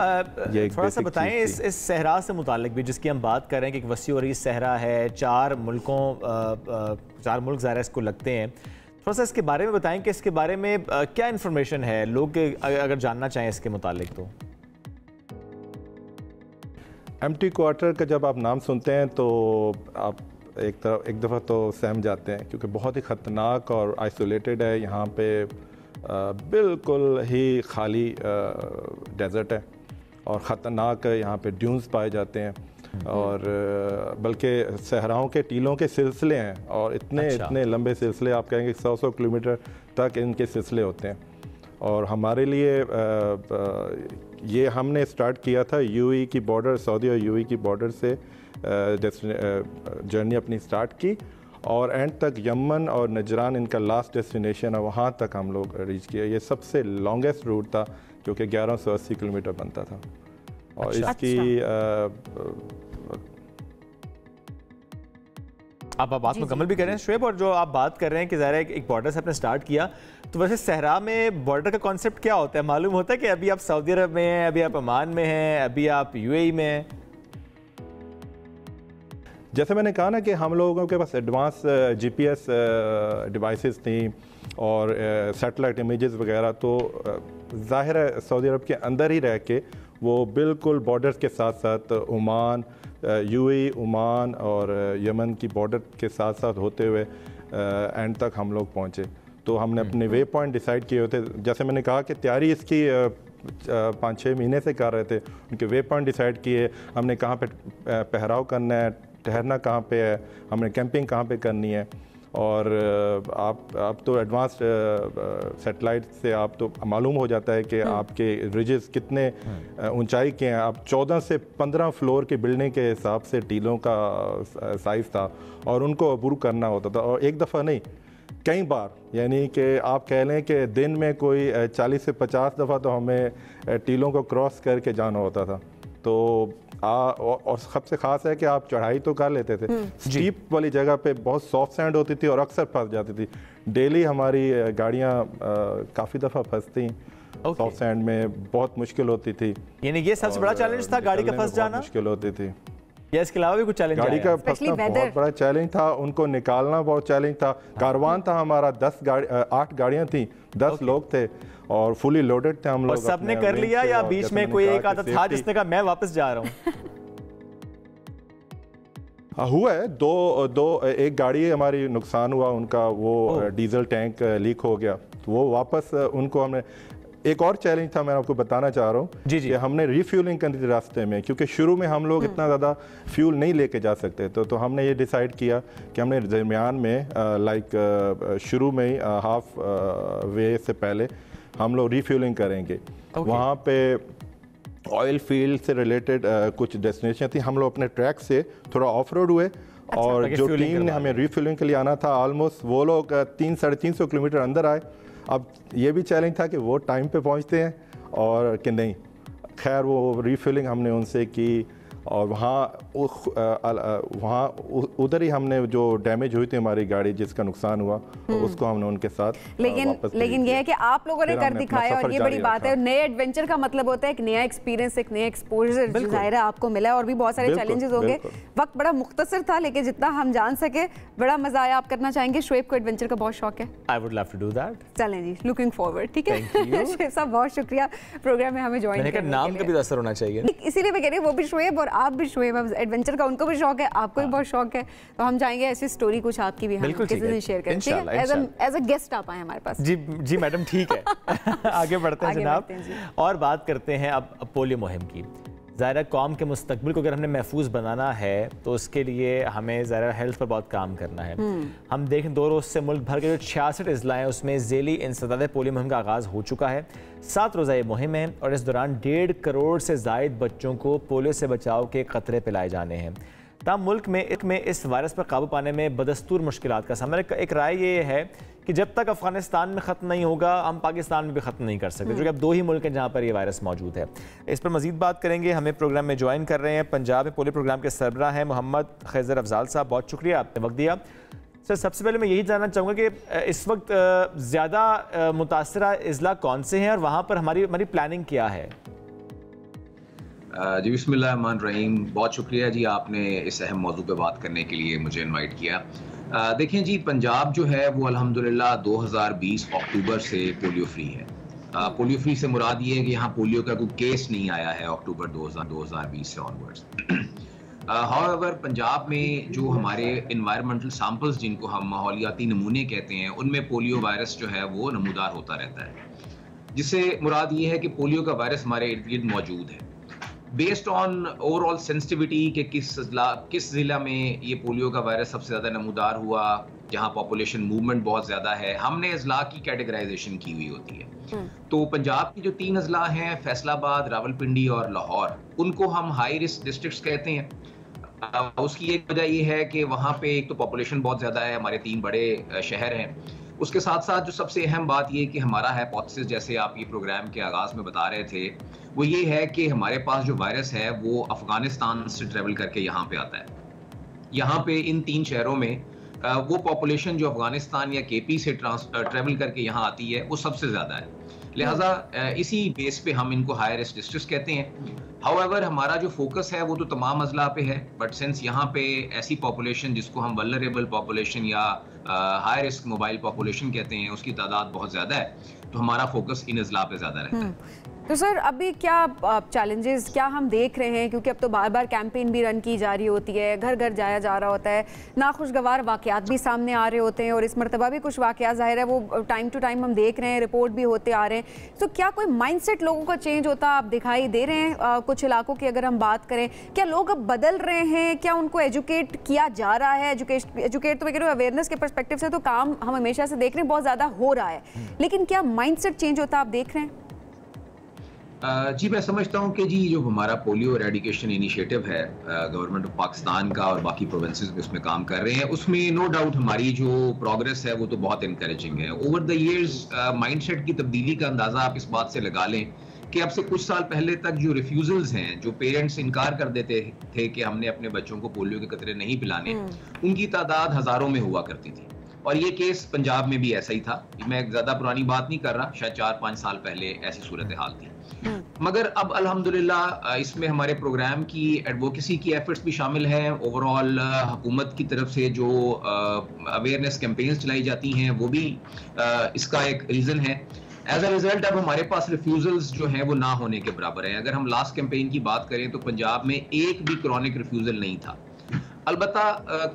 B: थोड़ा सा बताएं इस सहरा से मुतालिक भी, जिसकी हम बात कर रहे हैं कि एक वसी और सहरा है, 4 मुल्क ज़ाहिर इसको लगते हैं। थोड़ा सा इसके बारे में बताएं कि इसके बारे में क्या इन्फॉर्मेशन है, लोग अगर जानना चाहें इसके मुतालिक तो।
D: एम्प्टी क्वार्टर का जब आप नाम सुनते हैं तो आप एक दफ़ा तो सहम जाते हैं, क्योंकि बहुत ही ख़तरनाक और आइसोलेटेड है। यहाँ पे बिल्कुल ही खाली डेजर्ट है और ख़तरनाक यहाँ पे ड्यून्स पाए जाते हैं, और बल्कि सहराओं के टीलों के सिलसिले हैं, और इतने लंबे सिलसिले, आप कहेंगे 100 किलोमीटर तक इनके सिलसिले होते हैं। और हमारे लिए ये हमने स्टार्ट किया था यूएई की बॉर्डर, सऊदी और यूएई की बॉर्डर से जर्नी अपनी स्टार्ट की, और एंड तक यमन और नजरान इनका लास्ट डेस्टिनेशन है, वहाँ तक हम लोग रीच किया। ये सबसे लॉन्गेस्ट रूट था, क्योंकि 1180 किलोमीटर बनता था। और इसकी
B: आप बात मुकम्मल भी कर रहे हैं शुएब, और जो आप बात कर रहे हैं कि ज़ाहिर है एक बॉर्डर से आपने स्टार्ट किया, तो वैसे सहरा में बॉर्डर का कॉन्सेप्ट क्या होता है? मालूम होता है कि अभी आप सऊदी अरब में हैं, अभी आप ओमान में हैं, अभी आप यूएई में हैं?
D: जैसे मैंने कहा ना कि हम लोगों के पास एडवांस जीपीएस डिवाइसेस थी और सैटेलाइट इमेजेस वगैरह, तो ज़ाहिर है सऊदी अरब के अंदर ही रह के वो बिल्कुल बॉर्डर्स के साथ साथ ओमान, यूएई, ओमान और यमन की बॉर्डर के साथ साथ होते हुए एंड तक हम लोग पहुँचे। तो हमने अपने वे पॉइंट डिसाइड किए होते, जैसे मैंने कहा कि तैयारी इसकी 5-6 महीने से कर रहे थे। उनके वे पॉइंट डिसाइड किए, हमने कहाँ पे पहराव करना है, ठहरना कहाँ पे है, हमने कैंपिंग कहाँ पे करनी है। और आप तो एडवांस सेटेलाइट से आप तो मालूम हो जाता है कि आपके रिजेस कितने ऊंचाई के हैं। आप 14 से 15 फ्लोर की बिल्डिंग के हिसाब से टीलों का साइज़ था, और उनको अबूर करना होता था, और एक दफ़ा नहीं कई बार, यानी कि आप कह लें कि दिन में कोई 40 से 50 दफ़ा तो हमें टीलों को क्रॉस करके जाना होता था। तो और सबसे ख़ास है कि आप चढ़ाई तो कर लेते थे, स्टीप वाली जगह पे बहुत सॉफ्ट सैंड होती थी और अक्सर फंस जाती थी। डेली हमारी गाड़ियाँ काफ़ी दफ़ा फंसती, सॉफ्ट सैंड में बहुत मुश्किल होती थी।
B: यानी ये सबसे बड़ा चैलेंज था, गाड़ी का फंस जाना
D: मुश्किल होती थी।
B: या इसके अलावा भी कुछ चैलेंज?
D: गाड़ी का फंसना बहुत बड़ा चैलेंज था, उनको निकालना बहुत चैलेंज था। कारवान था हमारा, 8 गाड़ियाँ थी, 10 लोग थे और फुली लोडेड थे हम लोग।
B: और सबने कर लिया या बीच में कोई एक आधा था जिसने कहा मैं वापस जा रहा हूँ?
D: हुआ है, दो एक गाड़ी हमारी नुकसान हुआ उनका, वो डीजल टैंक लीक हो गया, तो वो वापस उनको हमने। एक और चैलेंज था मैं आपको बताना चाह रहा हूँ कि हमने रिफ्यूलिंग करनी थी रास्ते में, क्योंकि शुरू में हम लोग इतना ज़्यादा फ्यूल नहीं लेके जा सकते, तो हमने ये डिसाइड किया कि हमने दरमियान में शुरू में ही हाफ वे से पहले हम लोग रिफ्यूलिंग करेंगे। वहाँ पे ऑयल फील्ड से रिलेटेड कुछ डेस्टिनेशन थी, हम लोग अपने ट्रैक से थोड़ा ऑफ रोड हुए। और जो टीम ने हमें रिफ्यूलिंग के लिए आना था, ऑलमोस्ट वो लोग 300-350 किलोमीटर अंदर आए। अब ये भी चैलेंज था कि वो टाइम पे पहुंचते हैं और कि नहीं। खैर वो रिफिलिंग हमने उनसे की, और वहाँ उधर ही हमने जो डैमेज हुई थी हमारी गाड़ी, जिसका नुकसान हुआ, उसको हमने उनके साथ
A: लेकिन ये है कि आप लोगों ने कर दिखाया, और ये बड़ी बात है। नए एडवेंचर का मतलब होता है एक नया एक्सपीरियंस, एक नया एक्सपोजर जाहिर है आपको मिला, और भी बहुत सारे चैलेंजेस होंगे। वक्त बड़ा मुख्तसर था, लेकिन जितना हम जान सके बड़ा मजा आया। आप करना चाहेंगे? शुएब को एडवेंचर का बहुत शौक है।
B: I would love to do that.
A: चलें जी, लुकिंग फॉरवर्ड। ठीक है शुएब साहब, बहुत शुक्रिया प्रोग्राम में हमें ज्वाइन करने के लिए।
B: नाम का भी असर होना चाहिए,
A: इसीलिए मैं कह रही हूँ वो भी शुएब और आप भी शुएब, एडवेंचर का उनको भी शौक है, आपको भी बहुत शौक है, तो हम चाहेंगे ऐसी स्टोरी कुछ आपकी भी हम किसी दिन शेयर करें, ठीक है? एज अ गेस्ट आप आए हमारे पास।
B: जी मैडम, ठीक है। आगे बढ़ते हैं जनाब, और बात करते हैं अब पोलियो मुहिम की। ज़ाहिर कौम के मुस्तकबिल को अगर हमने महफूज बनाना है तो उसके लिए हमें ज़ाहिर हेल्थ पर बहुत काम करना है। हम देखें 2 रोज़ से मुल्क भर के जो 66 अजला हैं उसमें ज़ेली इंसदाद पोलियो मुहिम का आगाज़ हो चुका है। 7 रोज़ा ये मुहिम है, और इस दौरान 1.5 करोड़ से ज़ायद बच्चों को पोलियो से बचाव के ख़तरे पिलाए जाने हैं। तब मुल्क में इस वायरस पर काबू पाने में बदस्तूर मुश्किलात का सामना। एक राय ये है कि जब तक अफगानिस्तान में ख़त्म नहीं होगा हम पाकिस्तान में भी ख़त्म नहीं कर सकते, क्योंकि अब 2 ही मुल्क हैं जहाँ पर ये वायरस मौजूद है। इस पर मजीद बात करेंगे। हमें प्रोग्राम में ज्वाइन कर रहे हैं पंजाब में पोलियो प्रोग्राम के सरबराह हैं मोहम्मद खैजर अफजाल साहब। बहुत शुक्रिया आपने वक्त दिया। सर, सबसे पहले मैं यही जानना चाहूँगा कि इस वक्त ज़्यादा मुतासरा अजला कौन से हैं और वहाँ पर हमारी प्लानिंग क्या है?
E: जी बिस्मिल्लाहिर्रहमानिर्रहीम, बहुत शुक्रिया जी आपने इस अहम मौजू पे बात करने के लिए मुझे इनवाइट किया। देखें जी, पंजाब जो है वो अल्हम्दुलिल्लाह 2020 अक्टूबर से पोलियो फ्री है। पोलियो फ्री से मुराद ये है कि यहाँ पोलियो का कोई केस नहीं आया है अक्टूबर 2020 से ऑनवर्ड्स। हाउएवर पंजाब में जो हमारे इन्वायरमेंटल सैंपल्स जिनको हम माहौलियाती नमूने कहते हैं, उनमें पोलियो वायरस जो है वो नमूदार होता रहता है, जिससे मुराद ये है कि पोलियो का वायरस हमारे इर्द गिर्द मौजूद है। बेस्ड ऑन ओवरऑल सेंसिटिविटी के किस ज़िला में ये पोलियो का वायरस सबसे ज़्यादा नमूदार हुआ, जहाँ पॉपुलेशन मूवमेंट बहुत ज़्यादा है, हमने अजला की कैटेगराइजेशन की हुई होती है। तो पंजाब की जो 3 अजला हैं, फैसलाबाद, रावलपिंडी और लाहौर, उनको हम हाई रिस्क डिस्ट्रिक्ट्स कहते हैं। उसकी एक वजह ये है कि वहाँ पे एक तो पॉपुलेशन बहुत ज़्यादा है, हमारे 3 बड़े शहर हैं। उसके साथ साथ जो सबसे अहम बात ये कि हमारा हाइपोथेसिस, जैसे आप ये प्रोग्राम के आगाज़ में बता रहे थे, वो ये है कि हमारे पास जो वायरस है वो अफ़गानिस्तान से ट्रेवल करके यहाँ पे आता है। यहाँ पे इन 3 शहरों में वो पॉपुलेशन जो अफ़गानिस्तान या केपी से ट्रेवल करके यहाँ आती है वो सबसे ज़्यादा है। लिहाजा इसी बेस पे हम इनको हाई रिस्क डिस्ट्रिक्ट्स कहते हैं। हाउएवर हमारा जो फोकस है वो तो तमाम अजला पे है, बट सिंस यहाँ पे ऐसी पॉपुलेशन जिसको हम वल्नरेबल पॉपुलेशन या हाई रिस्क मोबाइल पॉपुलेशन कहते हैं, उसकी तादाद बहुत ज़्यादा है, तो हमारा फोकस इन अजला पे ज़्यादा रहता है।
A: तो सर, अभी क्या चैलेंजेस क्या हम देख रहे हैं, क्योंकि अब तो बार बार कैंपेन भी रन की जा रही होती है, घर घर जाया जा रहा होता है, नाखुशगवार वाक़यात भी सामने आ रहे होते हैं और इस मरतबा भी कुछ वाक़यात ज़ाहिर है वो टाइम टू टाइम हम देख रहे हैं, रिपोर्ट भी होते आ रहे हैं। तो क्या कोई माइंडसेट लोगों का चेंज होता आप दिखाई दे रहे हैं? कुछ इलाकों की अगर हम बात करें, क्या लोग अब बदल रहे हैं? क्या उनको एजुकेट किया जा रहा है? एजुकेट तो मैं कह रही हूँ अवेयरनेस के पर्सपेक्टिव से तो काम हम हमेशा से देख रहे हैं बहुत ज़्यादा हो रहा है, लेकिन क्या माइंडसेट चेंज होता आप देख रहे हैं?
E: जी मैं समझता हूँ कि जी जो हमारा पोलियो एरेडिकेशन इनिशिएटिव है गवर्नमेंट ऑफ पाकिस्तान का और बाकी प्रोविंसेस में उसमें काम कर रहे हैं, उसमें नो डाउट हमारी जो प्रोग्रेस है वो तो बहुत इनकरेजिंग है। ओवर द इयर्स माइंडसेट की तब्दीली का अंदाज़ा आप इस बात से लगा लें कि अब से कुछ साल पहले तक जो रिफ्यूजल्स हैं, जो पेरेंट्स इनकार कर देते थे कि हमने अपने बच्चों को पोलियो के कतरे नहीं पिलाने, उनकी तादाद हज़ारों में हुआ करती थी। और ये केस पंजाब में भी ऐसा ही था। मैं ज़्यादा पुरानी बात नहीं कर रहा, शायद 4-5 साल पहले ऐसी सूरत हाल थी। मगर अब अल्हम्दुलिल्लाह इसमें हमारे प्रोग्राम की एडवोकेसी की एफर्ट्स भी शामिल हैं। ओवरऑल हुकूमत की तरफ से जो अवेयरनेस कैंपेन्स चलाई जाती हैं वो भी इसका एक रीज़न है। एज अ रिजल्ट अब हमारे पास रिफ्यूजल्स जो हैं वो ना होने के बराबर हैं। अगर हम लास्ट कैंपेन की बात करें तो पंजाब में एक भी क्रॉनिक रिफ्यूजल नहीं था। अलबत्ता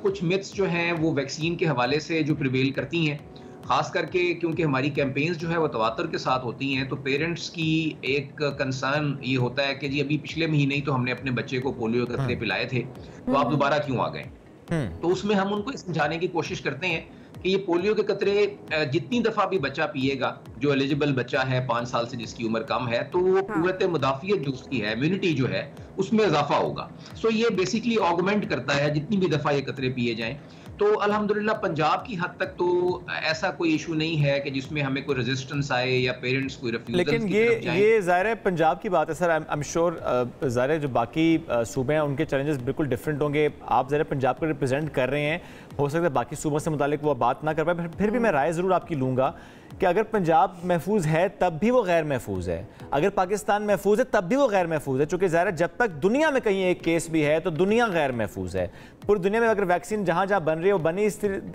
E: कुछ मिथ्स जो हैं वो वैक्सीन के हवाले से जो प्रिवेल करती हैं, खास करके क्योंकि हमारी कैंपेन्स जो है वो तवातर के साथ होती हैं, तो पेरेंट्स की एक कंसर्न ये होता है कि जी अभी पिछले महीने ही तो हमने अपने बच्चे को पोलियो के कतरे पिलाए थे, तो आप दोबारा क्यों आ गए? तो उसमें हम उनको समझाने की कोशिश करते हैं कि ये पोलियो के कतरे जितनी दफा भी बच्चा पिएगा, जो एलिजिबल बच्चा है 5 साल से जिसकी उम्र कम है, तो वो कुव्वत मुदाफियत जो उसकी है, इम्यूनिटी जो है, उसमें इजाफा होगा। सो ये बेसिकली ऑगमेंट करता है जितनी भी दफा ये कतरे पिए जाएं। तो अल्हम्दुलिल्लाह पंजाब की हद तक तो ऐसा कोई इशू नहीं है कि जिसमें हमें कोई रेजिस्टेंस आए या पेरेंट्स कोई रिफ्यूजल।
B: लेकिन ये ज़ाहिर है पंजाब की बात है सर, आई एम श्योर ज़ाहिर है जो बाकी सूबे हैं उनके चैलेंजेस बिल्कुल डिफरेंट होंगे। आप ज़ाहिर पंजाब को रिप्रेजेंट कर रहे हैं, हो सकता है बाकी सूबों से मुतालिक वो बात ना कर पाए, फिर भी मैं राय ज़रूर आपकी लूँगा कि अगर पंजाब महफूज है तब भी वो गैर महफूज है, अगर पाकिस्तान महफूज है तब भी वो गैर महफूज है, चूँकि ज़ाहिर है जब तक दुनिया में कहीं एक केस भी है तो दुनिया गैर महफूज है। पूरी दुनिया में अगर वैक्सीन जहाँ जहाँ बन रही है वो बनी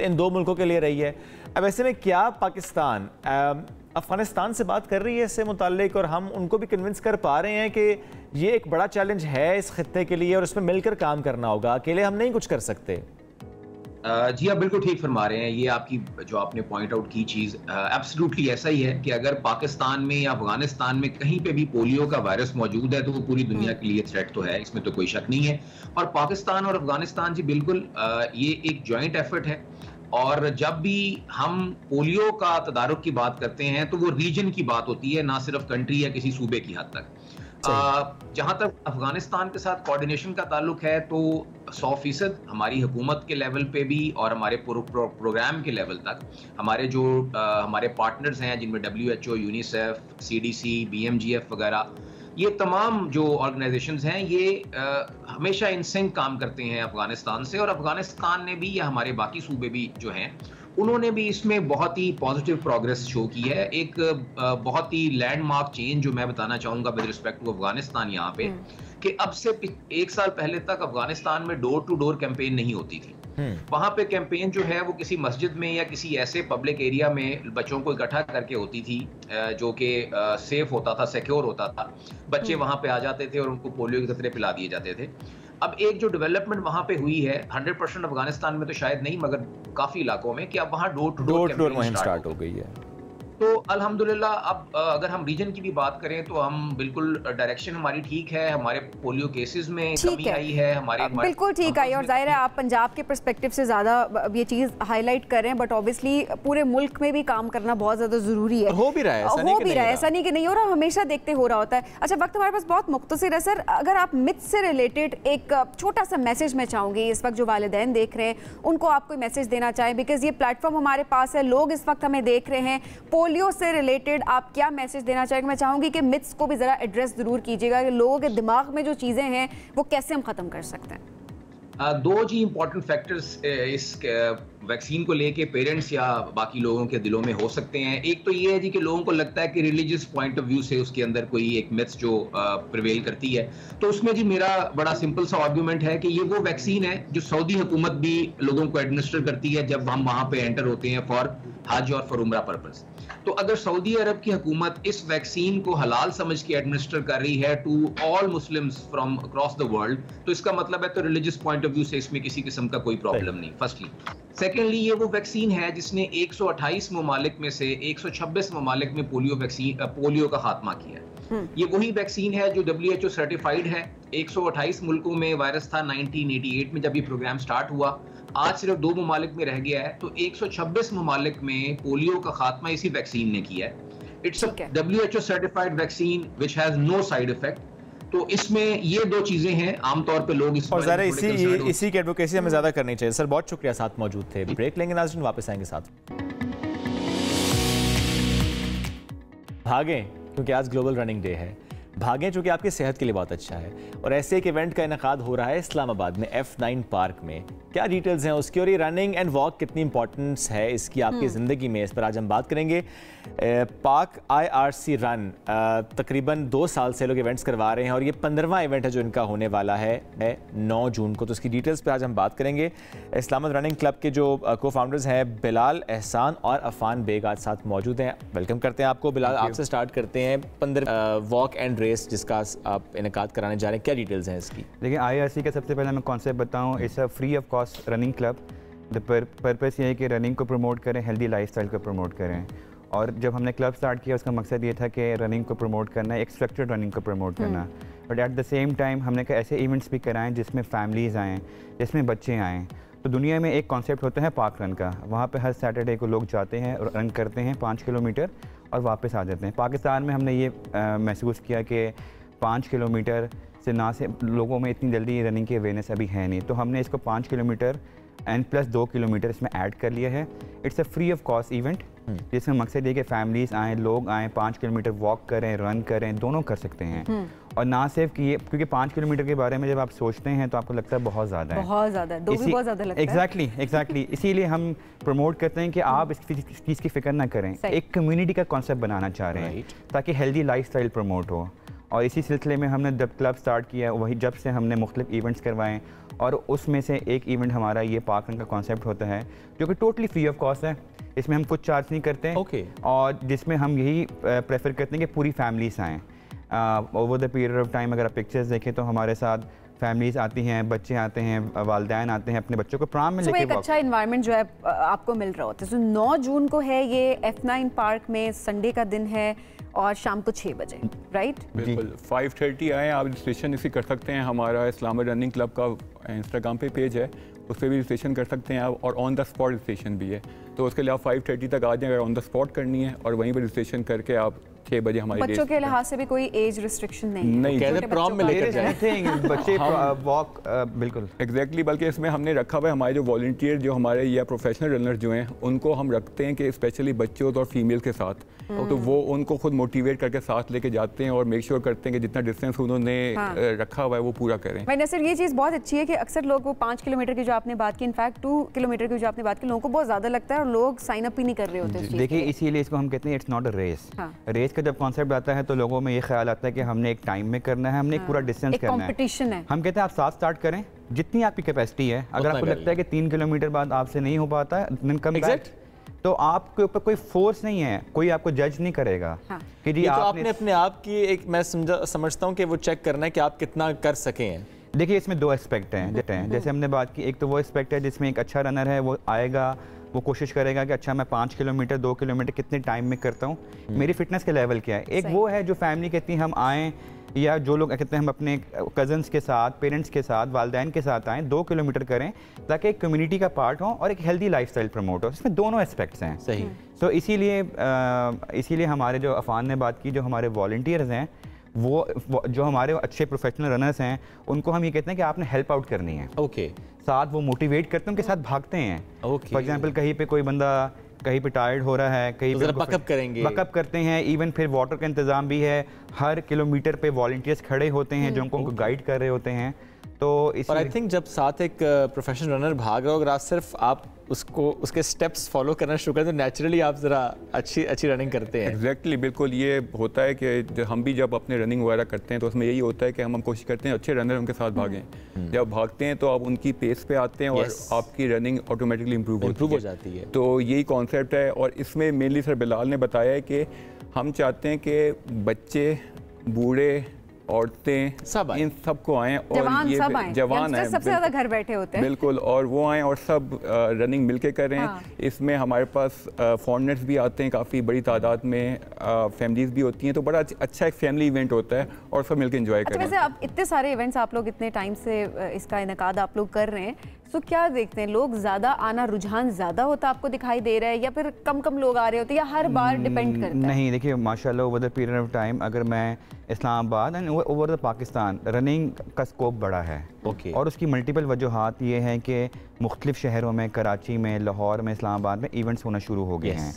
B: इन 2 मुल्कों के लिए रही है। अब ऐसे में क्या पाकिस्तान अफगानिस्तान से बात कर रही है इससे मुताल्लिक, और हम उनको भी कन्विंस कर पा रहे हैं कि ये एक बड़ा चैलेंज है इस खित्ते के लिए और इसमें मिलकर काम करना होगा, अकेले हम नहीं कुछ कर सकते?
E: जी आप बिल्कुल ठीक फरमा रहे हैं। ये आपकी जो आपने पॉइंट आउट की चीज़ एब्सोल्युटली ऐसा ही है कि अगर पाकिस्तान में या अफगानिस्तान में कहीं पे भी पोलियो का वायरस मौजूद है तो वो पूरी दुनिया के लिए थ्रेट तो है, इसमें तो कोई शक नहीं है। और पाकिस्तान और अफगानिस्तान जी बिल्कुल ये एक जॉइंट एफर्ट है। और जब भी हम पोलियो का तदारुक की बात करते हैं तो वो रीजन की बात होती है, ना सिर्फ कंट्री या किसी सूबे की हद तक। जहां तक अफगानिस्तान के साथ कोऑर्डिनेशन का ताल्लुक है तो 100% हमारी हुकूमत के लेवल पे भी और हमारे प्रोग्राम के लेवल तक हमारे जो हमारे पार्टनर्स हैं जिनमें WHO, यूनिसेफ, CDC, BMGF वगैरह, ये तमाम जो ऑर्गेनाइजेशंस हैं ये हमेशा इन सिंक काम करते हैं अफगानिस्तान से, और अफगानिस्तान ने भी या हमारे बाकी सूबे भी जो हैं उन्होंने भी इसमें बहुत ही पॉजिटिव प्रोग्रेस शो की है। एक बहुत ही लैंडमार्क चेंज जो मैं बताना चाहूँगा विद रिस्पेक्ट टू अफगानिस्तान यहाँ पे, कि अब से 1 साल पहले तक अफगानिस्तान में डोर टू डोर कैंपेन नहीं होती थी। वहां पे कैंपेन जो है वो किसी मस्जिद में या किसी ऐसे पब्लिक एरिया में बच्चों को इकट्ठा करके होती थी जो कि सेफ होता था, सिक्योर होता था। बच्चे वहां पे आ जाते थे और उनको पोलियो के कतरे पिला दिए जाते थे। अब एक जो डेवलपमेंट वहां पे हुई है 100% अफगानिस्तान में तो शायद नहीं, मगर काफी इलाकों में, कि अब वहां डोर टू डोर
B: मुहिम स्टार्ट हो गई है।
E: तो अल्हम्दुलिल्लाह अब अगर हम रीजन की भी बात करें तो हम बिल्कुल डायरेक्शन हमारी ठीक है, हमारे पोलियो केसेस में कमी आई है, हमारे
A: बिल्कुल ठीक आई, और जाहिर है आप पंजाब के पर्सपेक्टिव से ज़्यादा ये चीज़ हाईलाइट कर रहे हैं, बट ऑब्वियसली पूरे मुल्क में भी काम करना बहुत ज़्यादा ज़रूरी है।
B: हो भी रहा है, ऐसा
A: नहीं कि नहीं हो रहा, हमेशा देखते हो रहा होता है। अच्छा, वक्त हमारे पास बहुत मुख्तसर है सर, अगर आप मिथ से रिलेटेड एक छोटा सा मैसेज मैं चाहूँगी, इस वक्त जो वालिदैन देख रहे हैं उनको आप कोई मैसेज देना चाहें, बिकॉज ये प्लेटफॉर्म हमारे पास है, लोग इस वक्त हमें देख रहे हैं, पोलियो से रिलेटेड आप क्या मैसेज देना चाहेंगे? मैं चाहूंगी कि मिथ्स को भी जरा एड्रेस जरूर कीजिएगा कि लोगों के दिमाग में जो चीजें हैं वो कैसे हम खत्म कर सकते हैं।
E: दो जी इंपॉर्टेंट फैक्टर्स इस वैक्सीन को लेके पेरेंट्स या बाकी लोगों के दिलों में हो सकते हैं। एक तो ये है जी कि लोगों को लगता है कि रिलीजियस पॉइंट ऑफ व्यू से उसके अंदर कोई एक मिथ जो प्रिवेल करती है, तो उसमें जी मेरा बड़ा सिंपल सा आर्गुमेंट है कि ये वो वैक्सीन है जो सऊदी हुकूमत भी लोगों को एडमिनिस्टर करती है जब हम वहां पे एंटर होते हैं फॉर हज और फॉर उम्रा पर्पस। तो अगर सऊदी अरब की हुकूमत इस वैक्सीन को हलाल समझ के एडमिनिस्टर कर रही है to all Muslims from across the world, तो इसका मतलब है तो रिलीजियस पॉइंट ऑफ व्यू से इसमें किसी किस्म का कोई प्रॉब्लम नहीं, फर्स्टली। सेकेंडली, ये वो वैक्सीन है जिसने 128 ममालिक में से 126 ममालिक में पोलियो का खात्मा किया है। ये वही वैक्सीन है जो WHO सर्टिफाइड है। 128 मुल्कों में वायरस था 1988 में जब ये प्रोग्राम स्टार्ट हुआ, आज सिर्फ 2 ममालिक में रह गया है, तो 126 ममालिक में पोलियो का खात्मा इसी वैक्सीन ने किया है। It's a WHO certified vaccine which has no side effect. तो इसमें ये दो चीजें हैं, आमतौर पे लोग इस
B: और ज़रा इसी की एडवोकेसी हमें ज़्यादा करनी चाहिए। सर बहुत शुक्रिया, साथ मौजूद थे। ब्रेक लेंगे नाज़रीन, वापस आएंगे साथ। भागें क्योंकि आज ग्लोबल रनिंग डे है। भागें चूँकि आपकी सेहत के लिए बहुत अच्छा है, और ऐसे एक इवेंट का इनेकाद हो रहा है इस्लामाबाद में F9 पार्क में। क्या डिटेल्स हैं उसकी, और ये रनिंग एंड वॉक कितनी इंपॉर्टेंस है इसकी आपकी ज़िंदगी में, इस पर आज हम बात करेंगे। पाक IRC रन तकरीबन 2 साल से लोग इवेंट्स करवा रहे हैं, और ये 15वां इवेंट है जो इनका होने वाला है 9 जून को। तो उसकी डिटेल्स पे आज हम बात करेंगे। इस्लामाबाद रनिंग क्लब के जो को फाउंडर्स हैं बिलाल, एहसान और अफान बेग आज साथ मौजूद हैं। वेलकम करते हैं आपको। बिलाल, आपसे स्टार्ट करते हैं। 15 वॉक एंड रेस जिसका आप इनेकाद कराने जा रहे हैं, क्या डिटेल्स हैं इसकी?
F: देखिए, IRC का सबसे पहले मैं कॉन्सेप्ट बताऊँ, it's a free of cost running club. The purpose ये है कि रनिंग को प्रमोट करें, हेल्दी लाइफस्टाइल को प्रमोट करें। और जब हमने क्लब स्टार्ट किया उसका मकसद ये था कि रनिंग को प्रमोट करना, एक स्ट्रक्चर्ड रनिंग को प्रमोट करना, but at the same time हमने ऐसे इवेंट्स भी कराएं जिसमें फैमिलीज़ आएँ, जिसमें बच्चे आएँ। तो दुनिया में एक कॉन्सेप्ट होता है पार्क रन का, वहाँ पे हर सैटरडे को लोग जाते हैं और रन करते हैं 5 किलोमीटर और वापस आ जाते हैं। पाकिस्तान में हमने ये महसूस किया कि 5 किलोमीटर से लोगों में इतनी जल्दी रनिंग की अवेयरनेस अभी है नहीं, तो हमने इसको 5 किलोमीटर एंड प्लस 2 किलोमीटर इसमें ऐड कर लिया है। It's a free of cost event, जिसमें मकसद ये कि फैमिलीज़ आएँ, लोग आएँ, 5 किलोमीटर वॉक करें, रन करें, दोनों कर सकते हैं। और ना सिर्फ कि क्योंकि 5 किलोमीटर के बारे में जब आप सोचते हैं तो आपको लगता है बहुत ज़्यादा है,
A: बहुत ज़्यादा है, 2 भी बहुत ज़्यादा लगता है।
F: एग्जैक्टली इसीलिए हम प्रमोट करते हैं कि आप इस चीज़ की फिक्र ना करें, एक कम्युनिटी का कॉन्सेप्ट बनाना चाह रहे हैं ताकि हेल्दी लाइफस्टाइल प्रमोट हो। और इसी सिलसिले में हमने जब क्लब स्टार्ट किया, वही जब से हमने मुख्तलिफ इवेंट्स करवाएं, और उसमें से एक इवेंट हमारा ये पार्क रन का कॉन्सेप्ट होता है जो कि टोटली फ्री ऑफ कॉस्ट है। इसमें हम कुछ चार्ज नहीं करते हैं, और जिसमें हम यही प्रेफर करते हैं कि पूरी फैमिलीज आएँ। Over the period of time अगर आप पिक्चर्स देखें तो हमारे साथ फैमिलीज आती हैं, बच्चे आते हैं, वालिदैन आते हैं अपने बच्चों को प्राम में लेके।
A: एक अच्छा इन्वायरमेंट जो है आपको मिल रहा होता है। तो 9 जून को है ये F9 पार्क में, संडे का दिन है और शाम को 6 बजे, राइट?
G: बिल्कुल 5:30 आए, आप रजिस्ट्रेशन इसी कर सकते हैं। हमारा इस्लामाबाद रनिंग क्लब का इंस्टाग्राम पे पेज है, उस पर भी रजिस्ट्रेशन कर सकते हैं आप, और ऑन द स्पॉट रजिस्ट्रेशन भी है। तो उसके लिए आप 5:30 तक आ जाएं अगर ऑन द स्पॉट करनी है, और वहीं पर रजिस्ट्रेशन करके आप 6 बजे हमारी
A: बच्चों के लिहाज से भी कोई एज रिस्ट्रिक्शन नहीं
B: कहते प्रॉम में लेकर जाए
F: बच्चे वॉक बिल्कुल
G: एग्जैक्टली, बल्कि इसमें हमने रखा हुआ है हमारे जो वॉलंटियर जो हमारे या प्रोफेशनल रनर जो हैं उनको हम रखते हैं कि स्पेशली बच्चों और फीमेल के साथ, तो वो उनको खुद मोटिवेट करके साथ लेके जाते हैं और मेक श्योर करते हैं कि जितना डिस्टेंस उन्होंने रखा हुआ है वो पूरा करें।
A: भाई नसर, ये चीज़ बहुत अच्छी है कि अक्सर लोग वो 5 किलोमीटर की जो आपने बात की, इनफैक्ट 2 किलोमीटर की जो आपने बात की, लोगों को बहुत ज़्यादा लगता है और लोग साइन अप ही नहीं कर रहे होते।
F: देखिए इसीलिए इसको हम कहते हैं it's not a race. Race का जब कॉन्सेप्ट आता है तो लोगों में ये ख्याल आता है कि हमने एक टाइम में करना है, हमने एक पूरा डिस्टेंस करना है,
A: कॉम्पिटिशन है।
F: हम कहते हैं आप साथ स्टार्ट करें जितनी आपकी कैपेसिटी है। अगर आपको लगता है कि 3 किलोमीटर बाद आपसे नहीं हो पाता है देन कम बैक, तो आपके ऊपर कोई फोर्स नहीं है, कोई आपको जज नहीं करेगा कि जी
B: तो आपने अपने आप की एक, मैं समझता हूँ कि वो चेक करना है कि आप कितना कर सके हैं।
F: देखिए इसमें 2 एस्पेक्ट हैं जैसे हमने बात की, एक तो वो एस्पेक्ट है जिसमें एक अच्छा रनर है वो आएगा, वो कोशिश करेगा कि अच्छा मैं 5 किलोमीटर 2 किलोमीटर कितने टाइम में करता हूँ, मेरी फिटनेस के लेवल क्या है। एक वो है जो फैमिली कहती है हम आएँ, या जो लोग कहते हैं हम अपने कज़न्स के साथ, पेरेंट्स के साथ, वालदैन के साथ आएँ, 2 किलोमीटर करें ताकि एक कम्युनिटी का पार्ट हो और एक हेल्दी लाइफस्टाइल प्रमोट हो। इसमें दोनों एस्पेक्ट्स हैं।
B: सही।
F: तो इसीलिए हमारे जो अफान ने बात की, जो हमारे वॉलंटियर्स हैं वो जो हमारे अच्छे प्रोफेशनल रनर्स हैं उनको हम ये कहते हैं कि आपने हेल्प आउट करनी है।
B: ओके।
F: साथ वो मोटिवेट करते हैं, उनके साथ भागते हैं। फॉर एग्जांपल कहीं पे कोई बंदा कहीं पे टायर्ड हो रहा है, कहीं पे
B: बकअप करेंगे,
F: बकअप करते हैं। इवन फिर वाटर का इंतजाम भी है, हर किलोमीटर पे वॉलंटियर्स खड़े होते हैं जो उनको गाइड कर रहे होते हैं। तो इस
B: आई थिंक जब साथ एक प्रोफेशनल रनर भाग रहा हो, अगर आप सिर्फ आप उसके स्टेप्स फॉलो करना शुरू करें तो नेचुरली आप जरा अच्छी रनिंग करते हैं।
G: एग्जैक्टली, बिल्कुल ये होता है कि हम भी जब अपने रनिंग वगैरह करते हैं तो उसमें यही होता है कि हम कोशिश करते हैं अच्छे रनर उनके साथ भागें। जब भागते हैं तो आप उनकी पेस पे आते हैं और आपकी रनिंग ऑटोमेटिकली इम्प्रूव हो जाती है। तो यही कॉन्सेप्ट है और इसमें मेनली सर बिलाल ने बताया है कि हम चाहते हैं कि बच्चे, बूढ़े, औरतें सब इन सबको आएँ और ये जवान आए,
A: सबसे ज़्यादा घर बैठे होते हैं
G: बिल्कुल, और वो आएँ और सब रनिंग मिलके करें। इसमें हमारे पास फॉरेनर्स भी आते हैं काफ़ी बड़ी तादाद में, फैमिलीज भी होती हैं, तो बड़ा अच्छा एक फैमिली इवेंट होता है और सब मिलके एंजॉय करें।
A: वैसे अब इतने सारे इवेंट्स आप लोग इतने टाइम से इसका इनेकाद आप लोग कर रहे हैं, तो क्या देखते हैं लोग ज़्यादा आना, रुझान ज़्यादा होता आपको दिखाई दे रहा है या फिर कम लोग आ रहे होते हैं, या हर बार डिपेंड करता है?
F: नहीं, देखिए माशाल्लाह over the period of time अगर मैं Islamabad and over the Pakistan running का स्कोप बड़ा है। और उसकी मल्टीपल वजूहात ये हैं कि मुख्तलिफ शहरों में, कराची में, लाहौर में, इस्लामाबाद में इवेंट्स होना शुरू हो गए हैं,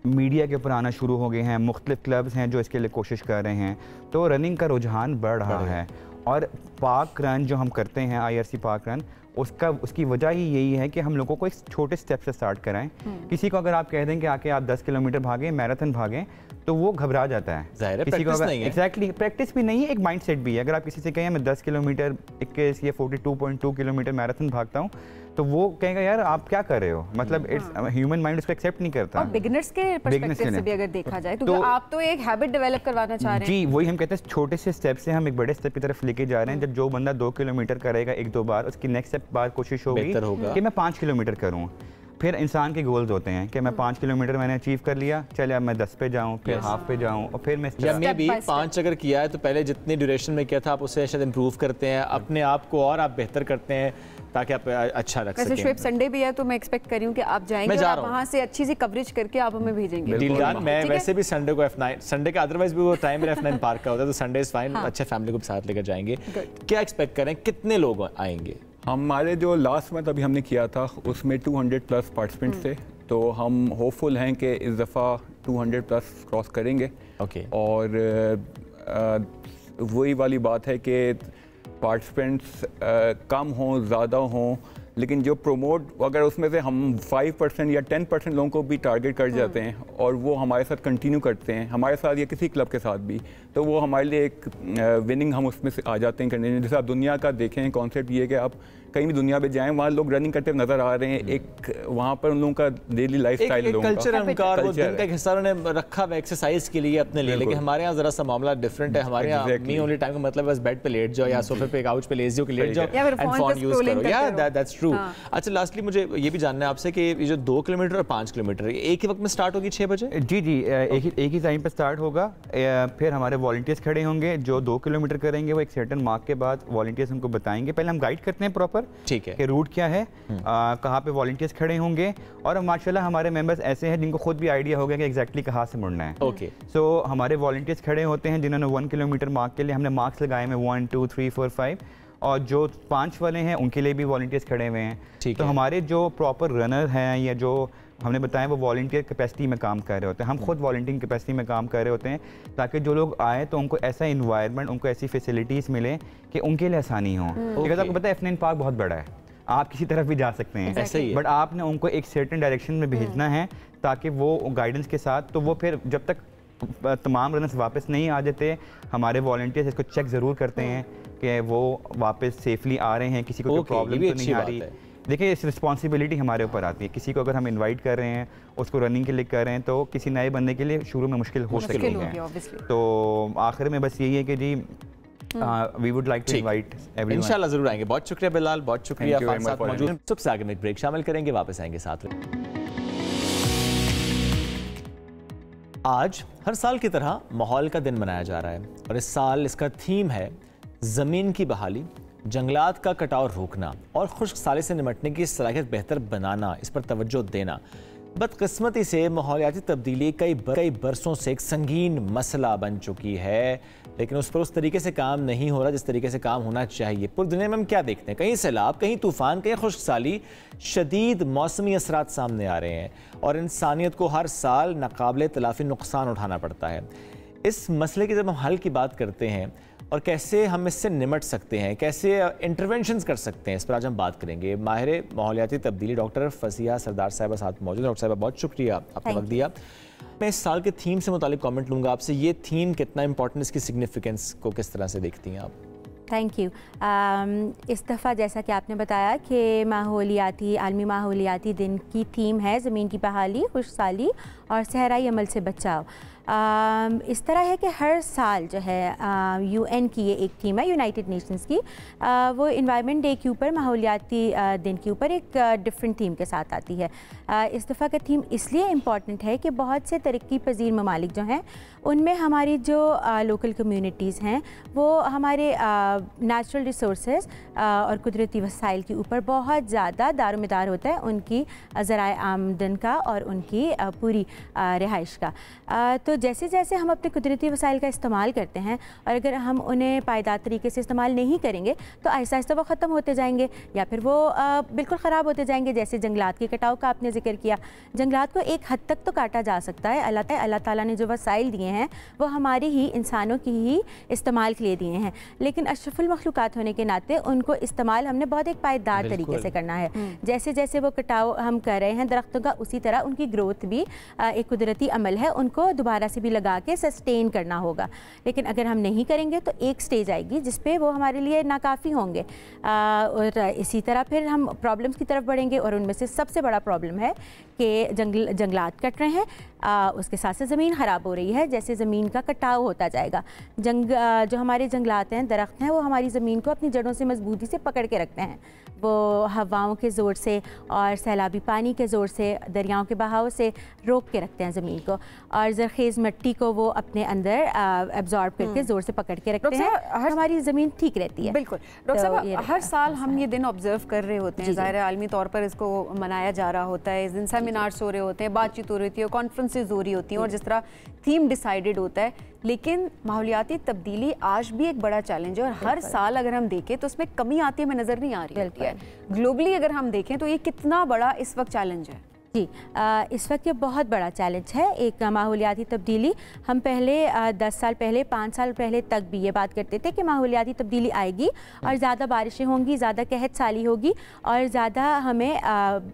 F: मीडिया के ऊपर आना शुरू हो गए हैं, मुख्तलिफ क्लब्स हैं जो इसके लिए कोशिश कर रहे हैं, तो रनिंग का रुझान बढ़ रहा है। और पार्क रन जो हम करते हैं, IRC पार्क रन, उसकी वजह ही यही है कि हम लोगों को एक छोटे स्टेप से स्टार्ट कराएं। किसी को अगर आप कह दें कि आके आप 10 किलोमीटर भागें, मैराथन भागें, तो वो घबरा जाता है। किसी को एग्जैक्टली प्रैक्टिस भी नहीं है, एक माइंडसेट भी है। अगर आप किसी से कहें मैं 10 किलोमीटर 21 या 42.2 किलोमीटर मैराथन भागता हूँ, तो वो कहेगा यार आप क्या कर रहे हो, मतलब इट्स ह्यूमन माइंड उसको एक्सेप्ट नहीं करता।
A: और बिगिनर्स के पर्सपेक्टिव से भी अगर देखा जाए तो आप तो एक हैबिट डेवलप करवाना चाह रहे हैं।
F: जी, वही हम कहते हैं छोटे से स्टेप से हम एक बड़े स्टेप की तरफ लेके जा रहे हैं। जब जो बंदा 2 किलोमीटर करेगा 1-2 बार, उसकी नेक्स्ट स्टेप बार कोशिश होगी कि मैं 5 किलोमीटर करूँ। फिर इंसान के गोल्स होते हैं कि मैं 5 किलोमीटर मैंने अचीव कर लिया, चले अब मैं 10 पे जाऊँ, फिर हाफ पे जाऊँ, और फिर मैं
B: मे भी 5 अगर किया है तो पहले जितनी ड्यूरेशन में किया था आप उससे शायद इम्प्रूव करते हैं अपने आप को और आप बेहतर करते हैं ताकि आप अच्छा रख सकें।
A: वैसे शुएब संडे भी है तो मैं एक्सपेक्ट कर रही हूँ कि आप जाएंगे और वहाँ से अच्छी सी कवरेज करके आप हमें भेजेंगे।
B: डीलदान, मैं वैसे भी संडे को F9, संडे का अदरवाइज भी वो टाइम मेरा F9 पार्क का होता है, तो संडे इज फाइन। अच्छे फैमिली को साथ लेकर जाएंगे। क्या एक्सपेक्ट करें, कितने लोग आएंगे?
G: हमारे जो लास्ट मंथ अभी हमने किया था उसमें 200+ पार्टिसिपेंट्स थे, तो हम होपफुल हैं कि इस दफ़ा 200+ क्रॉस करेंगे। और वही वाली बात है कि पार्टिसिपेंट्स कम हों ज़्यादा हों, लेकिन जो प्रमोट अगर उसमें से हम 5% या 10% लोगों को भी टारगेट कर जाते हैं और वो हमारे साथ कंटिन्यू करते हैं, हमारे साथ या किसी क्लब के साथ भी, तो वो हमारे लिए एक विनिंग हम उसमें से आ जाते हैं करने में। जैसे आप दुनिया का देखें, कॉन्सेप्ट ये है कि आप कहीं भी दुनिया में जाएं, वहाँ लोग रनिंग करते नजर आ रहे हैं। एक वहाँ पर उन लोगों का डेली लाइफस्टाइल,
B: कल्चर है उनका, और वो दिन का एक हिस्सा उन्होंने रखा हुआ एक्सरसाइज के लिए अपने लिए। लेकिन हमारे यहाँ जरा सा मामला डिफरेंट है। हमारे यहाँ मी ओनली टाइम का मतलब बस बेड पे लेट जाओ या सोफे पे काउच पे लेट जाओ कि लेट जाओ एंड फोन यूज करो। या दैट्स ट्रू। अच्छा, लास्टली मुझे ये भी जानना है आपसे कि ये जो 2 किलोमीटर और 5 किलोमीटर एक ही वक्त में स्टार्ट होगी 6 बजे?
F: जी, एक ही टाइम पे स्टार्ट होगा। फिर हमारे वॉलंटियर्स खड़े होंगे जो 2 किलोमीटर करेंगे, वो एक सर्टेन मार्क के बाद वॉलंटियर्स उनको बताएंगे। पहले हम गाइड करते हैं प्रॉपर ऊपर,
B: ठीक है,
F: कि रूट क्या है, कहाँ पे वॉलंटियर्स खड़े होंगे, और माशाल्लाह हमारे मेंबर्स ऐसे हैं जिनको खुद भी आइडिया हो गया कि एग्जैक्टली कहाँ से मुड़ना है।
B: ओके,
F: सो हमारे वॉलंटियर्स खड़े होते हैं जिन्होंने 1 किलोमीटर मार्क के लिए हमने मार्क्स लगाए हैं 1 2 3 4 5, और जो 5 वाले हैं उनके लिए भी वॉलंटियर्स खड़े हुए हैं। तो हमारे जो प्रॉपर रनर हैं या जो हमने बताया वो वॉलंटियर कैपेसिटी में काम कर रहे होते हैं, हम खुद वॉलंटियरिंग कैपेसिटी में काम कर रहे होते हैं, ताकि जो लोग आए तो उनको ऐसा इन्वायरमेंट, उनको ऐसी फैसिलिटीज़ मिले कि उनके लिए आसानी हो। बिकॉज आपको पता है F9 पार्क बहुत बड़ा है, आप किसी तरफ भी जा सकते हैं,
B: ऐसा ही है,
F: बट आपने उनको एक सर्टेन डायरेक्शन में भेजना है ताकि वो गाइडेंस के साथ, तो वो फिर जब तक तमाम रनर्स वापस नहीं आ जाते, हमारे वॉलंटियर्स इसको चेक ज़रूर करते हैं कि वो वापस सेफली आ रहे हैं, किसी को कोई प्रॉब्लम तो नहीं आ रही। देखिए इस रिस्पॉन्सिबिलिटी हमारे ऊपर आती है, किसी को अगर हम इनवाइट कर रहे हैं, उसको रनिंग के लिए कर रहे हैं, तो किसी नए बंदे के लिए शुरू में मुश्किल हो सकती है। तो आखिर में बस यही है कि जी we would like to invite everyone.
B: इंशाल्लाह जरूर आएंगे। बहुत शुक्रिया बिलाल, बहुत शुक्रिया साथ मौजूद। सबसे आगे में एक ब्रेक शामिल करेंगे, वापस आएंगे साथ में। आज हर साल की तरह माहौल का दिन मनाया जा रहा है और इस साल इसका थीम है ज़मीन की बहाली, जंगलात का कटाव रोकना और खुश्क साली से निपटने की सलाहियत बेहतर बनाना, इस पर तवज्जो देना। बदकिस्मती से माहौलियाती तब्दीली कई बरसों से एक संगीन मसला बन चुकी है, लेकिन उस पर उस तरीके से काम नहीं हो रहा जिस तरीके से काम होना चाहिए। पूरी दुनिया में हम क्या देखते हैं, कहीं सैलाब, कहीं तूफ़ान, कहीं खुश्क साली, शदीद मौसमी असरात सामने आ रहे हैं और इंसानियत को हर साल नाकाबिले तलाफी नुकसान उठाना पड़ता है। इस मसले की जब हम हल की बात करते हैं और कैसे हम इससे निमट सकते हैं, कैसे इंटरवेंशंस कर सकते हैं, इस पर आज हम बात करेंगे। माहिर माहौलियाती तब्दीली डॉक्टर फसिया सरदार साहिबा साथ मौजूद। डॉक्टर साहिबा बहुत शुक्रिया आपने वक्त दिया। मैं इस साल के थीम से मुतालिक कमेंट लूँगा आपसे, ये थीम कितना इंपॉर्टेंट, इसकी सिग्निफिकेंस को किस तरह से देखती हैं आप?
H: Thank you. इस दफ़ा जैसा कि आपने बताया कि आलमी माहौलियाती दिन की थीम है ज़मीन की बहाली, खुशहाली और सहराई अमल से बचाव। इस तरह है कि हर साल जो है UN की ये एक थीम है, यूनाइटेड नेशंस की, वो इन्वायरमेंट डे के ऊपर, माहौलियाती दिन के ऊपर एक डिफरेंट थीम के साथ आती है। इस दफ़ा का थीम इसलिए इम्पॉर्टेंट है कि बहुत से तरक्की पजीर ममालिक जो हैं उनमें हमारी जो लोकल कम्युनिटीज़ हैं वो हमारे नेचुरल रिसोर्सेज और कुदरती वसाइल के ऊपर बहुत ज़्यादा दारोमदार होता है, उनकी ज़राए आमदन का और उनकी पूरी रिहाइश का। तो जैसे जैसे हम अपने कुदरती वसाइल का इस्तेमाल करते हैं और अगर हम उन्हें पायदार तरीके से इस्तेमाल नहीं करेंगे तो आहिस्ता आहिस्ता वो ख़त्म होते जाएंगे या फिर वो बिल्कुल ख़राब होते जाएंगे। जैसे जंगलात के कटाव का आपने जिक्र किया, जंगलात को एक हद तक तो काटा जा सकता है। अल्लाह ताला ने जो वसाइल दिए हैं वो हमारे ही इंसानों की ही इस्तेमाल के लिए दिए हैं, लेकिन अशरफुल मखलूक़ात होने के नाते उनको इस्तेमाल हमने बहुत एक पायदार तरीके से करना है। जैसे जैसे वो कटाव हम कर रहे हैं दरख्तों का, उसी तरह उनकी ग्रोथ भी एक कुदरती अमल है, उनको दोबारा से भी लगा के सस्टेन करना होगा। लेकिन अगर हम नहीं करेंगे तो एक स्टेज आएगी जिस पे वो हमारे लिए नाकाफ़ी होंगे और इसी तरह फिर हम प्रॉब्लम्स की तरफ बढ़ेंगे और उनमें से सबसे बड़ा प्रॉब्लम है कि जंगलात कट रहे हैं, उसके साथ साथ ज़मीन ख़राब हो रही है। जैसे ज़मीन का कटाव होता जाएगा, जो हमारे जंगलात हैं, दरख्त हैं, वो हमारी ज़मीन को अपनी जड़ों से मजबूती से पकड़ के रखते हैं। वो हवाओं के ज़ोर से और सैलाबी पानी के ज़ोर से, दरियाओं के बहाव से रोक के रखते हैं ज़मीन को और ज़रख़ेज़ मिट्टी को वो अपने अंदर एब्जॉर्ब करके ज़ोर से पकड़ के रखते हैं, हमारी ज़मीन ठीक रहती है।
A: बिल्कुल डॉक्टर साहब, हर साल हम ये दिन ऑब्जर्व कर रहे होते हैं, ज़ाहिर है आलमी तौर पर इसको मनाया जा रहा होता है, इस दिन सेमिनार्स हो रहे होते हैं, बातचीत हो रही होती है, कॉन्फ्रेंसेज हो रही होती हैं और जिस तरह थीम डिसाइडेड होता है। लेकिन माहौलियाती तब्दीली आज भी एक बड़ा चैलेंज है और हर साल अगर हम देखें तो उसमें कमी आती हमें नज़र नहीं आ रही है। ग्लोबली अगर हम देखें तो ये कितना बड़ा इस वक्त चैलेंज है?
H: जी, इस वक्त ये बहुत बड़ा चैलेंज है एक माहौलियाती तब्दीली। हम पहले 10 साल पहले, 5 साल पहले तक भी ये बात करते थे कि माहौलियाती तब्दीली आएगी और ज़्यादा बारिशें होंगी, ज़्यादा कहत साली होगी और ज़्यादा हमें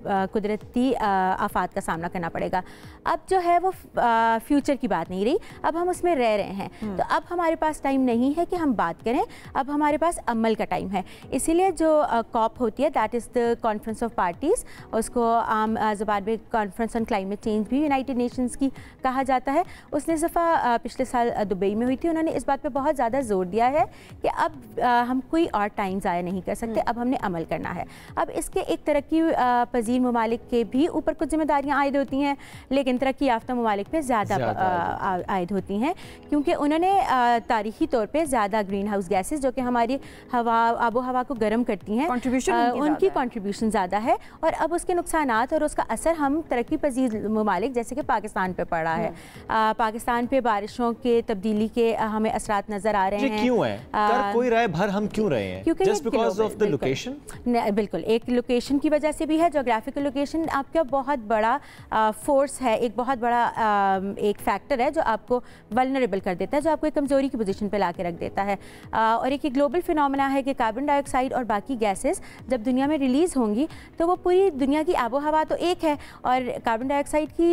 H: कुदरती आफात का सामना करना पड़ेगा। अब जो है वो फ्यूचर की बात नहीं रही, अब हम उसमें रह रहे हैं। तो अब हमारे पास टाइम नहीं है कि हम बात करें, अब हमारे पास अमल का टाइम है। इसीलिए जो कॉप होती है, that is the conference of parties, उसको आम ज़बान Arabic conference on climate change भी यूनाइटेड नेशंस की कहा जाता है, उसने दफ़ा पिछले साल दुबई में हुई थी। उन्होंने इस बात पे बहुत ज़्यादा जोर दिया है कि अब हम कोई और टाइम ज़ाया नहीं कर सकते, अब हमने अमल करना है। अब इसके एक तरक्की पजीर ममालिक के भी ऊपर कुछ जिम्मेदारियाँ आयद होती हैं, लेकिन तरक्की याफ्ता ममालिक पे ज़्यादा आयद होती हैं, क्योंकि उन्होंने तारीखी तौर पर ज़्यादा ग्रीन हाउस गैसेज जो कि हमारी हवा आबो हवा को गर्म करती हैं, उनकी कॉन्ट्रीब्यूशन ज़्यादा है। और अब उसके नुकसानात और उसका असर हम तरक्की पजीर ममालिक जैसे कि पाकिस्तान पे पड़ा है। पाकिस्तान पे बारिशों के तब्दीली के हमें असरात नज़र आ रहे हैं।
B: क्यों है? कर कोई रहा है भर हम क्यों रहे हैं?
H: क्योंकि
B: just because of the location?
H: बिल्कुल, एक लोकेशन की वजह से भी है। जोग्राफिकल लोकेशन आपका बहुत बड़ा फोर्स है, एक बहुत बड़ा एक फैक्टर है जो आपको वल्नरेबल कर देता है, जो आपको एक कमज़ोरी की पोजीशन पे ला के रख देता है। और एक ग्लोबल फिनोमेना है कि कार्बन डाइऑक्साइड और बाकी गैसेस जब दुनिया में रिलीज़ होंगी तो वो पूरी दुनिया की आबो हवा तो एक है, और कार्बन डाइऑक्साइड की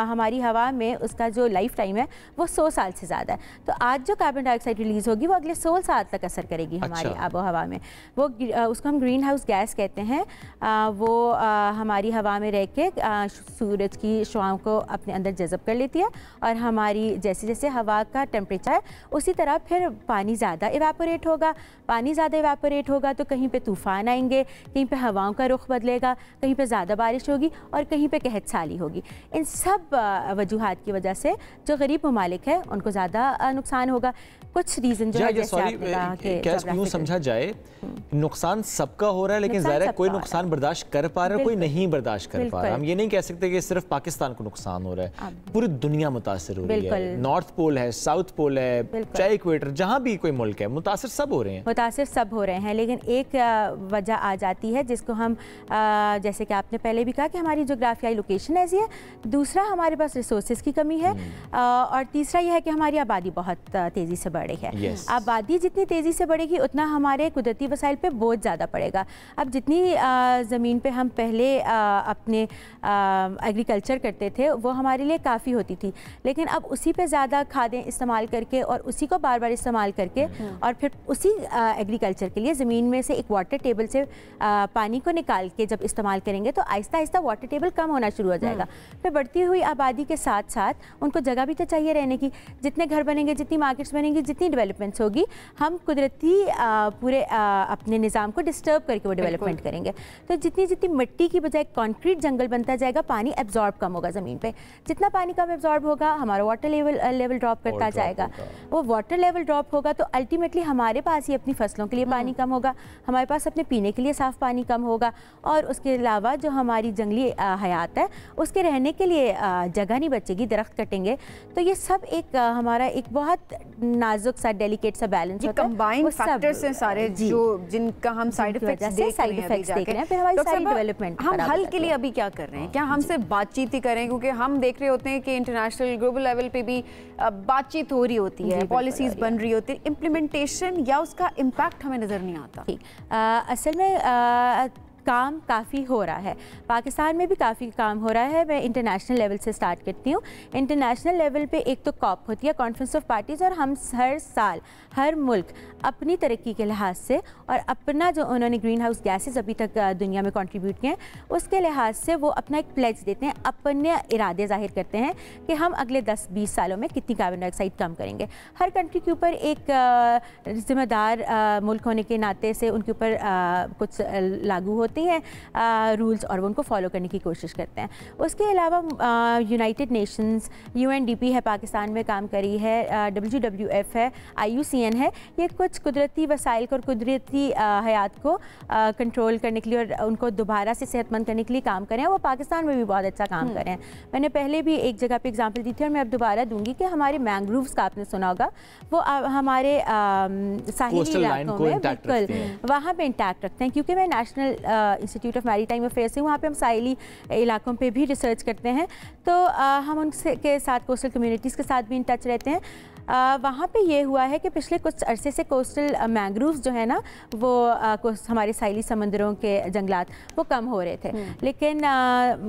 H: हमारी हवा में उसका जो लाइफ टाइम है वो 100 साल से ज़्यादा है। तो आज जो कार्बन डाइऑक्साइड रिलीज़ होगी वो अगले 100 साल तक असर करेगी हमारी आबो हवा में। वो उसको हम ग्रीन हाउस गैस कहते हैं। वो हमारी हवा में रह के सूरज की शुआओं को अपने अंदर जज़ब कर लेती है, और हमारी जैसे जैसे हवा का टेम्परेचर उसी तरह फिर पानी ज़्यादा इवेपोरेट होगा। पानी ज़्यादा इवेपोरेट होगा तो कहीं पे तूफ़ान आएंगे, कहीं पे हवाओं का रुख बदलेगा, कहीं पे ज़्यादा बारिश होगी और कहीं पे कहत साली होगी। इन सब वजूहात की वजह से जो गरीब ममालिक है उनको ज़्यादा नुकसान होगा। कुछ रीज़न जो है जैसे आपने कहा कि
B: यूँ समझा जाए नुकसान सबका हो रहा है, लेकिन ज़ाहिर है कोई नुकसान बर्दाश्त कर पा रहा है, कोई नहीं बर्दाश्त कर पा रहा है। हम ये नहीं कह सकते कि सिर्फ पाकिस्तान को नुकसान हो रहा है, पूरी दुनिया मुतासर हो रही है। नॉर्थ पोल है, साउथ पोल है, चाहे इक्वेटर, जहाँ भी कोई मुल्क है, मुतासर सब हो रहे हैं।
H: मुतासर सब हो रहे हैं, लेकिन एक वजह आ जाती है जिसको हम जैसे कि आपने पहले भी कहा कि हमारी जोग्राफियाई लोकेशन ऐसी है, दूसरा हमारे पास रिसोर्सेज की कमी है, और तीसरा यह है कि हमारी आबादी बहुत तेज़ी से बढ़ रही है। आबादी जितनी तेज़ी से बढ़ेगी उतना हमारे कुदरती वसाइल पे बोझ ज़्यादा पड़ेगा। अब जितनी ज़मीन पे हम पहले अपने एग्रीकल्चर करते थे वो हमारे लिए काफ़ी होती थी, लेकिन अब उसी पे ज़्यादा खादें इस्तेमाल करके और उसी को बार बार इस्तेमाल करके और फिर उसी एग्रीकल्चर के लिए ज़मीन में से एक वाटर टेबल से पानी को निकाल के जब इस्तेमाल करेंगे तो आहिस्ता आहिस्ता वाटर टेबल कम होना शुरू हो जाएगा। फिर बढ़ती हुई आबादी के साथ साथ उनको जगह भी तो चाहिए रहने की। जितने घर बनेंगे, जितनी मार्केट्स बनेंगी, जितनी डेवलपमेंट्स होगी, हम कुदरती पूरे अपने निज़ाम को डिस्टर्ब करके वो डेवलपमेंट करेंगे। तो जितनी जितनी मिट्टी की बजाय कंक्रीट जंगल बनता जाएगा, पानी एब्जॉर्ब कम होगा ज़मीन पे। जितना पानी कम एब्जॉर्ब होगा, हमारा वाटर लेवल ड्रॉप करता जाएगा। वो वाटर लेवल ड्रॉप होगा तो अल्टीमेटली हमारे पास ही अपनी फसलों के लिए पानी कम होगा, हमारे पास अपने पीने के लिए साफ़ पानी कम होगा, और उसके अलावा जो हमारी जंगली हयात है उसके रहने के लिए जगह नहीं बचेगी, दरख्त कटेंगे। तो ये सब एक हमारा एक बहुत नाजुक सा डेलिकेट सा बैलेंस होता है।
A: कंबाइंड फैक्टर्स हैं सारे जो जिनका हम साइड इफेक्ट्स देख रहे हैं। फिर हमारी सारी डेवलपमेंट हम हल के लिए अभी क्या कर रहे हैं? क्या हम सिर्फ बातचीत ही करें? क्योंकि हम देख रहे होते हैं कि इंटरनेशनल ग्लोबल लेवल पे भी बातचीत हो रही होती है, पॉलिसीज बन रही होती है, इम्प्लीमेंटेशन या उसका इम्पैक्ट हमें नज़र नहीं आता।
H: असल में काम काफ़ी हो रहा है, पाकिस्तान में भी काफ़ी काम हो रहा है। मैं इंटरनेशनल लेवल से स्टार्ट करती हूँ। इंटरनेशनल लेवल पे एक तो कॉप होती है, कॉन्फ्रेंस ऑफ पार्टीज़, और हम हर साल हर मुल्क अपनी तरक्की के लिहाज से और अपना जो उन्होंने ग्रीन हाउस गैसेस अभी तक दुनिया में कंट्रीब्यूट किए हैं उसके लिहाज से वो अपना एक प्लेज देते हैं, अपने इरादे जाहिर करते हैं कि हम अगले 10-20 सालों में कितनी कार्बन डाइऑक्साइड कम करेंगे। हर कंट्री के ऊपर एक ज़िम्मेदार मुल्क होने के नाते से उनके ऊपर कुछ लागू होते हैं रूल्स और वो उनको फॉलो करने की कोशिश करते हैं। उसके अलावा यूनाइटेड नेशंस, UNDP है, पाकिस्तान में काम करी है, WWF है, IUCN है, ये कुछ कुदरती वसाइल को और कुदरती हयात को कंट्रोल करने के लिए और उनको दोबारा से सेहतमंद करने के लिए काम करें। वो पाकिस्तान में भी बहुत अच्छा काम करें हैं। मैंने पहले भी एक जगह पे एग्जांपल दी थी और मैं अब दोबारा दूंगी कि हमारे मैंग्रोव्स का आपने सुना होगा, वो हमारे साहिली इलाकों में बिल्कुल वहाँ पे इंटैक्ट रखते हैं। क्योंकि मैं national institute of maritime affairs से, वहाँ पे हम साहिली इलाकों पे भी रिसर्च करते हैं, तो हम उनसे के साथ कोस्टल कम्युनिटीज़ के साथ भी इन टच रहते हैं। वहाँ पे ये हुआ है कि पिछले कुछ अरसे से कोस्टल मैंग्रोव्स जो है ना वो हमारे साहिली समंदरों के जंगलात वो कम हो रहे थे, लेकिन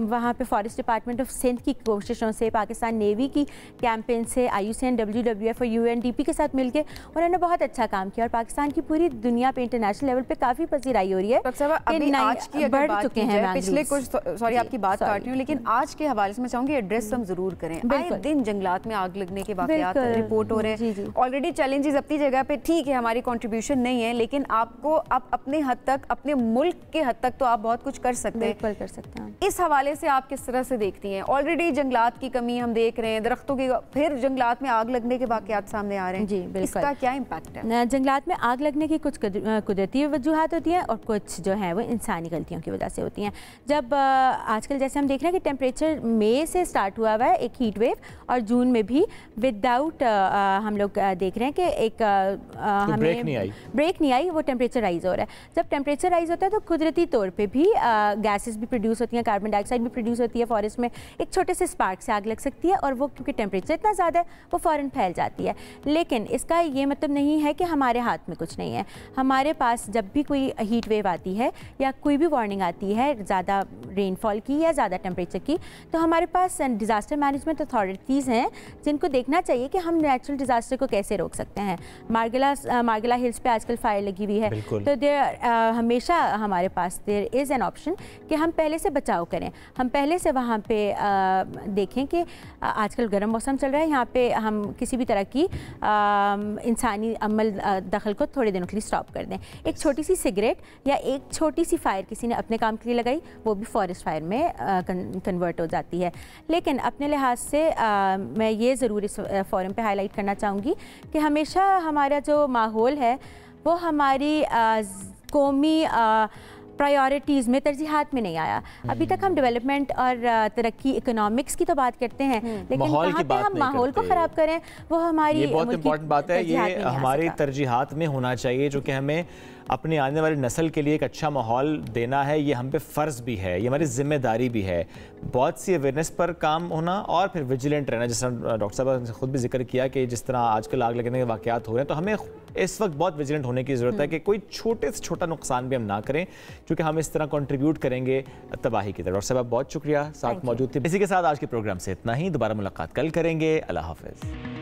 H: वहाँ पे फॉरेस्ट डिपार्टमेंट ऑफ सिंध की कोशिशों से, पाकिस्तान नेवी की कैंपेन से, IUCN WWF और UNDP के साथ मिलके उन्होंने बहुत अच्छा काम किया और पाकिस्तान की पूरी दुनिया पे इंटरनेशनल लेवल पे काफ़ी पसीराई हो रही है।
A: अभी आज की अगर बात की जाए, पिछले कुछ, सॉरी आपकी बात काट रही हूँ, लेकिन आज के हवाले से मैं चाहूँगी एड्रेस हम जरूर करें। आए दिन जंगलात में आग लगने के वाकयात रिपोर्ट हो रहे हैं। ऑलरेडी चैलेंजेस अपनी जगह पे ठीक है, हमारी कंट्रीब्यूशन नहीं है, लेकिन आपको आप अपने हद तक, अपने मुल्क के हद तक तो आप बहुत कुछ कर सकते हैं।
H: बिल्कुल कर सकते हैं।
A: इस हवाले से आप किस तरह से देखती हैं? ऑलरेडी जंगलात की कमी हम देख रहे हैं, दरख्तों की, फिर जंगलात में आग लगने के वाकयात सामने आ रहे हैं।
H: जी बिल्कुल।
A: इसका क्या इम्पैक्ट है?
H: जंगलात में आग लगने की कुछ कुदरती वजूहात होती हैं और कुछ जो है वो इंसानी गलतियों की वजह से होती हैं। जब आजकल जैसे हम देख रहे हैं कि टेम्परेचर मई से स्टार्ट हुआ हुआ है एक हीट वेव, और जून में भी विदाउट हम लोग देख रहे हैं कि एक हमें ब्रेक नहीं आई, वो टेम्परेचर राइज हो रहा है। जब टेम्परेचर राइज होता है तो कुदरती तौर पे भी गैसेस भी प्रोड्यूस होती हैं, कार्बन डाइऑक्साइड भी प्रोड्यूस होती है फॉरेस्ट में। एक छोटे से स्पार्क से आग लग सकती है और वो क्योंकि टेम्परेचर इतना ज़्यादा है वो फ़ौरन फैल जाती है। लेकिन इसका ये मतलब नहीं है कि हमारे हाथ में कुछ नहीं है। हमारे पास जब भी कोई हीट वेव आती है या कोई भी वार्निंग आती है ज़्यादा रेनफॉल की या ज़्यादा टेम्परेचर की, तो हमारे पास डिज़ास्टर मैनेजमेंट अथॉरिटीज़ हैं जिनको देखना चाहिए कि हम नेचुरल डिज़ास्टर को कैसे रोक सकते हैं। मार्गला हिल्स पे आजकल फायर लगी हुई है, तो हमेशा हमारे पास देयर इज़ एन ऑप्शन कि हम पहले से बचाव करें। हम पहले से वहाँ पे देखें कि आजकल गर्म मौसम चल रहा है, यहाँ पे हम किसी भी तरह की इंसानी अमल दखल को थोड़े दिनों के लिए स्टॉप कर दें। एक छोटी सी सिगरेट या एक छोटी सी फायर किसी ने अपने काम के लिए लगाई, वो भी फॉरेस्ट फायर में कन्वर्ट हो जाती है। लेकिन अपने लिहाज से मैं ये ज़रूर इस फोरम पे हाईलाइट करना चाहूँगी कि हमेशा हमारा जो माहौल है वो हमारी कौमी प्रायोरिटीज़ में, तरजीहात में नहीं आया। अभी तक हम डेवलपमेंट और तरक्की, इकोनॉमिक्स की तो बात करते हैं, लेकिन कहाँ पे हम माहौल को ख़राब करें वो हमारी
B: ये बहुत इंपॉर्टेंट बात है। ये हमारी तरजीहात में होना चाहिए, जो कि हमें अपनी आने वाली नस्ल के लिए एक अच्छा माहौल देना है। ये हम पे फ़र्ज़ भी है, ये हमारी जिम्मेदारी भी है। बहुत सी अवेयरनेस पर काम होना और फिर विजिलेंट रहना, जिस तरह डॉक्टर साहब ने खुद भी जिक्र किया कि जिस तरह आजकल आग लगने के वाक़यात हो रहे हैं, तो हमें इस वक्त बहुत विजिलेंट होने की ज़रूरत है कि कोई छोटे से छोटा नुकसान भी हम ना करें, क्योंकि हम इस तरह कंट्रीब्यूट करेंगे तबाही की तरफ। डॉक्टर साहब बहुत शुक्रिया साथ मौजूद थे। इसी के साथ आज के प्रोग्राम से इतना ही। दोबारा मुलाकात कल करेंगे। अल्लाह हाफ़िज़।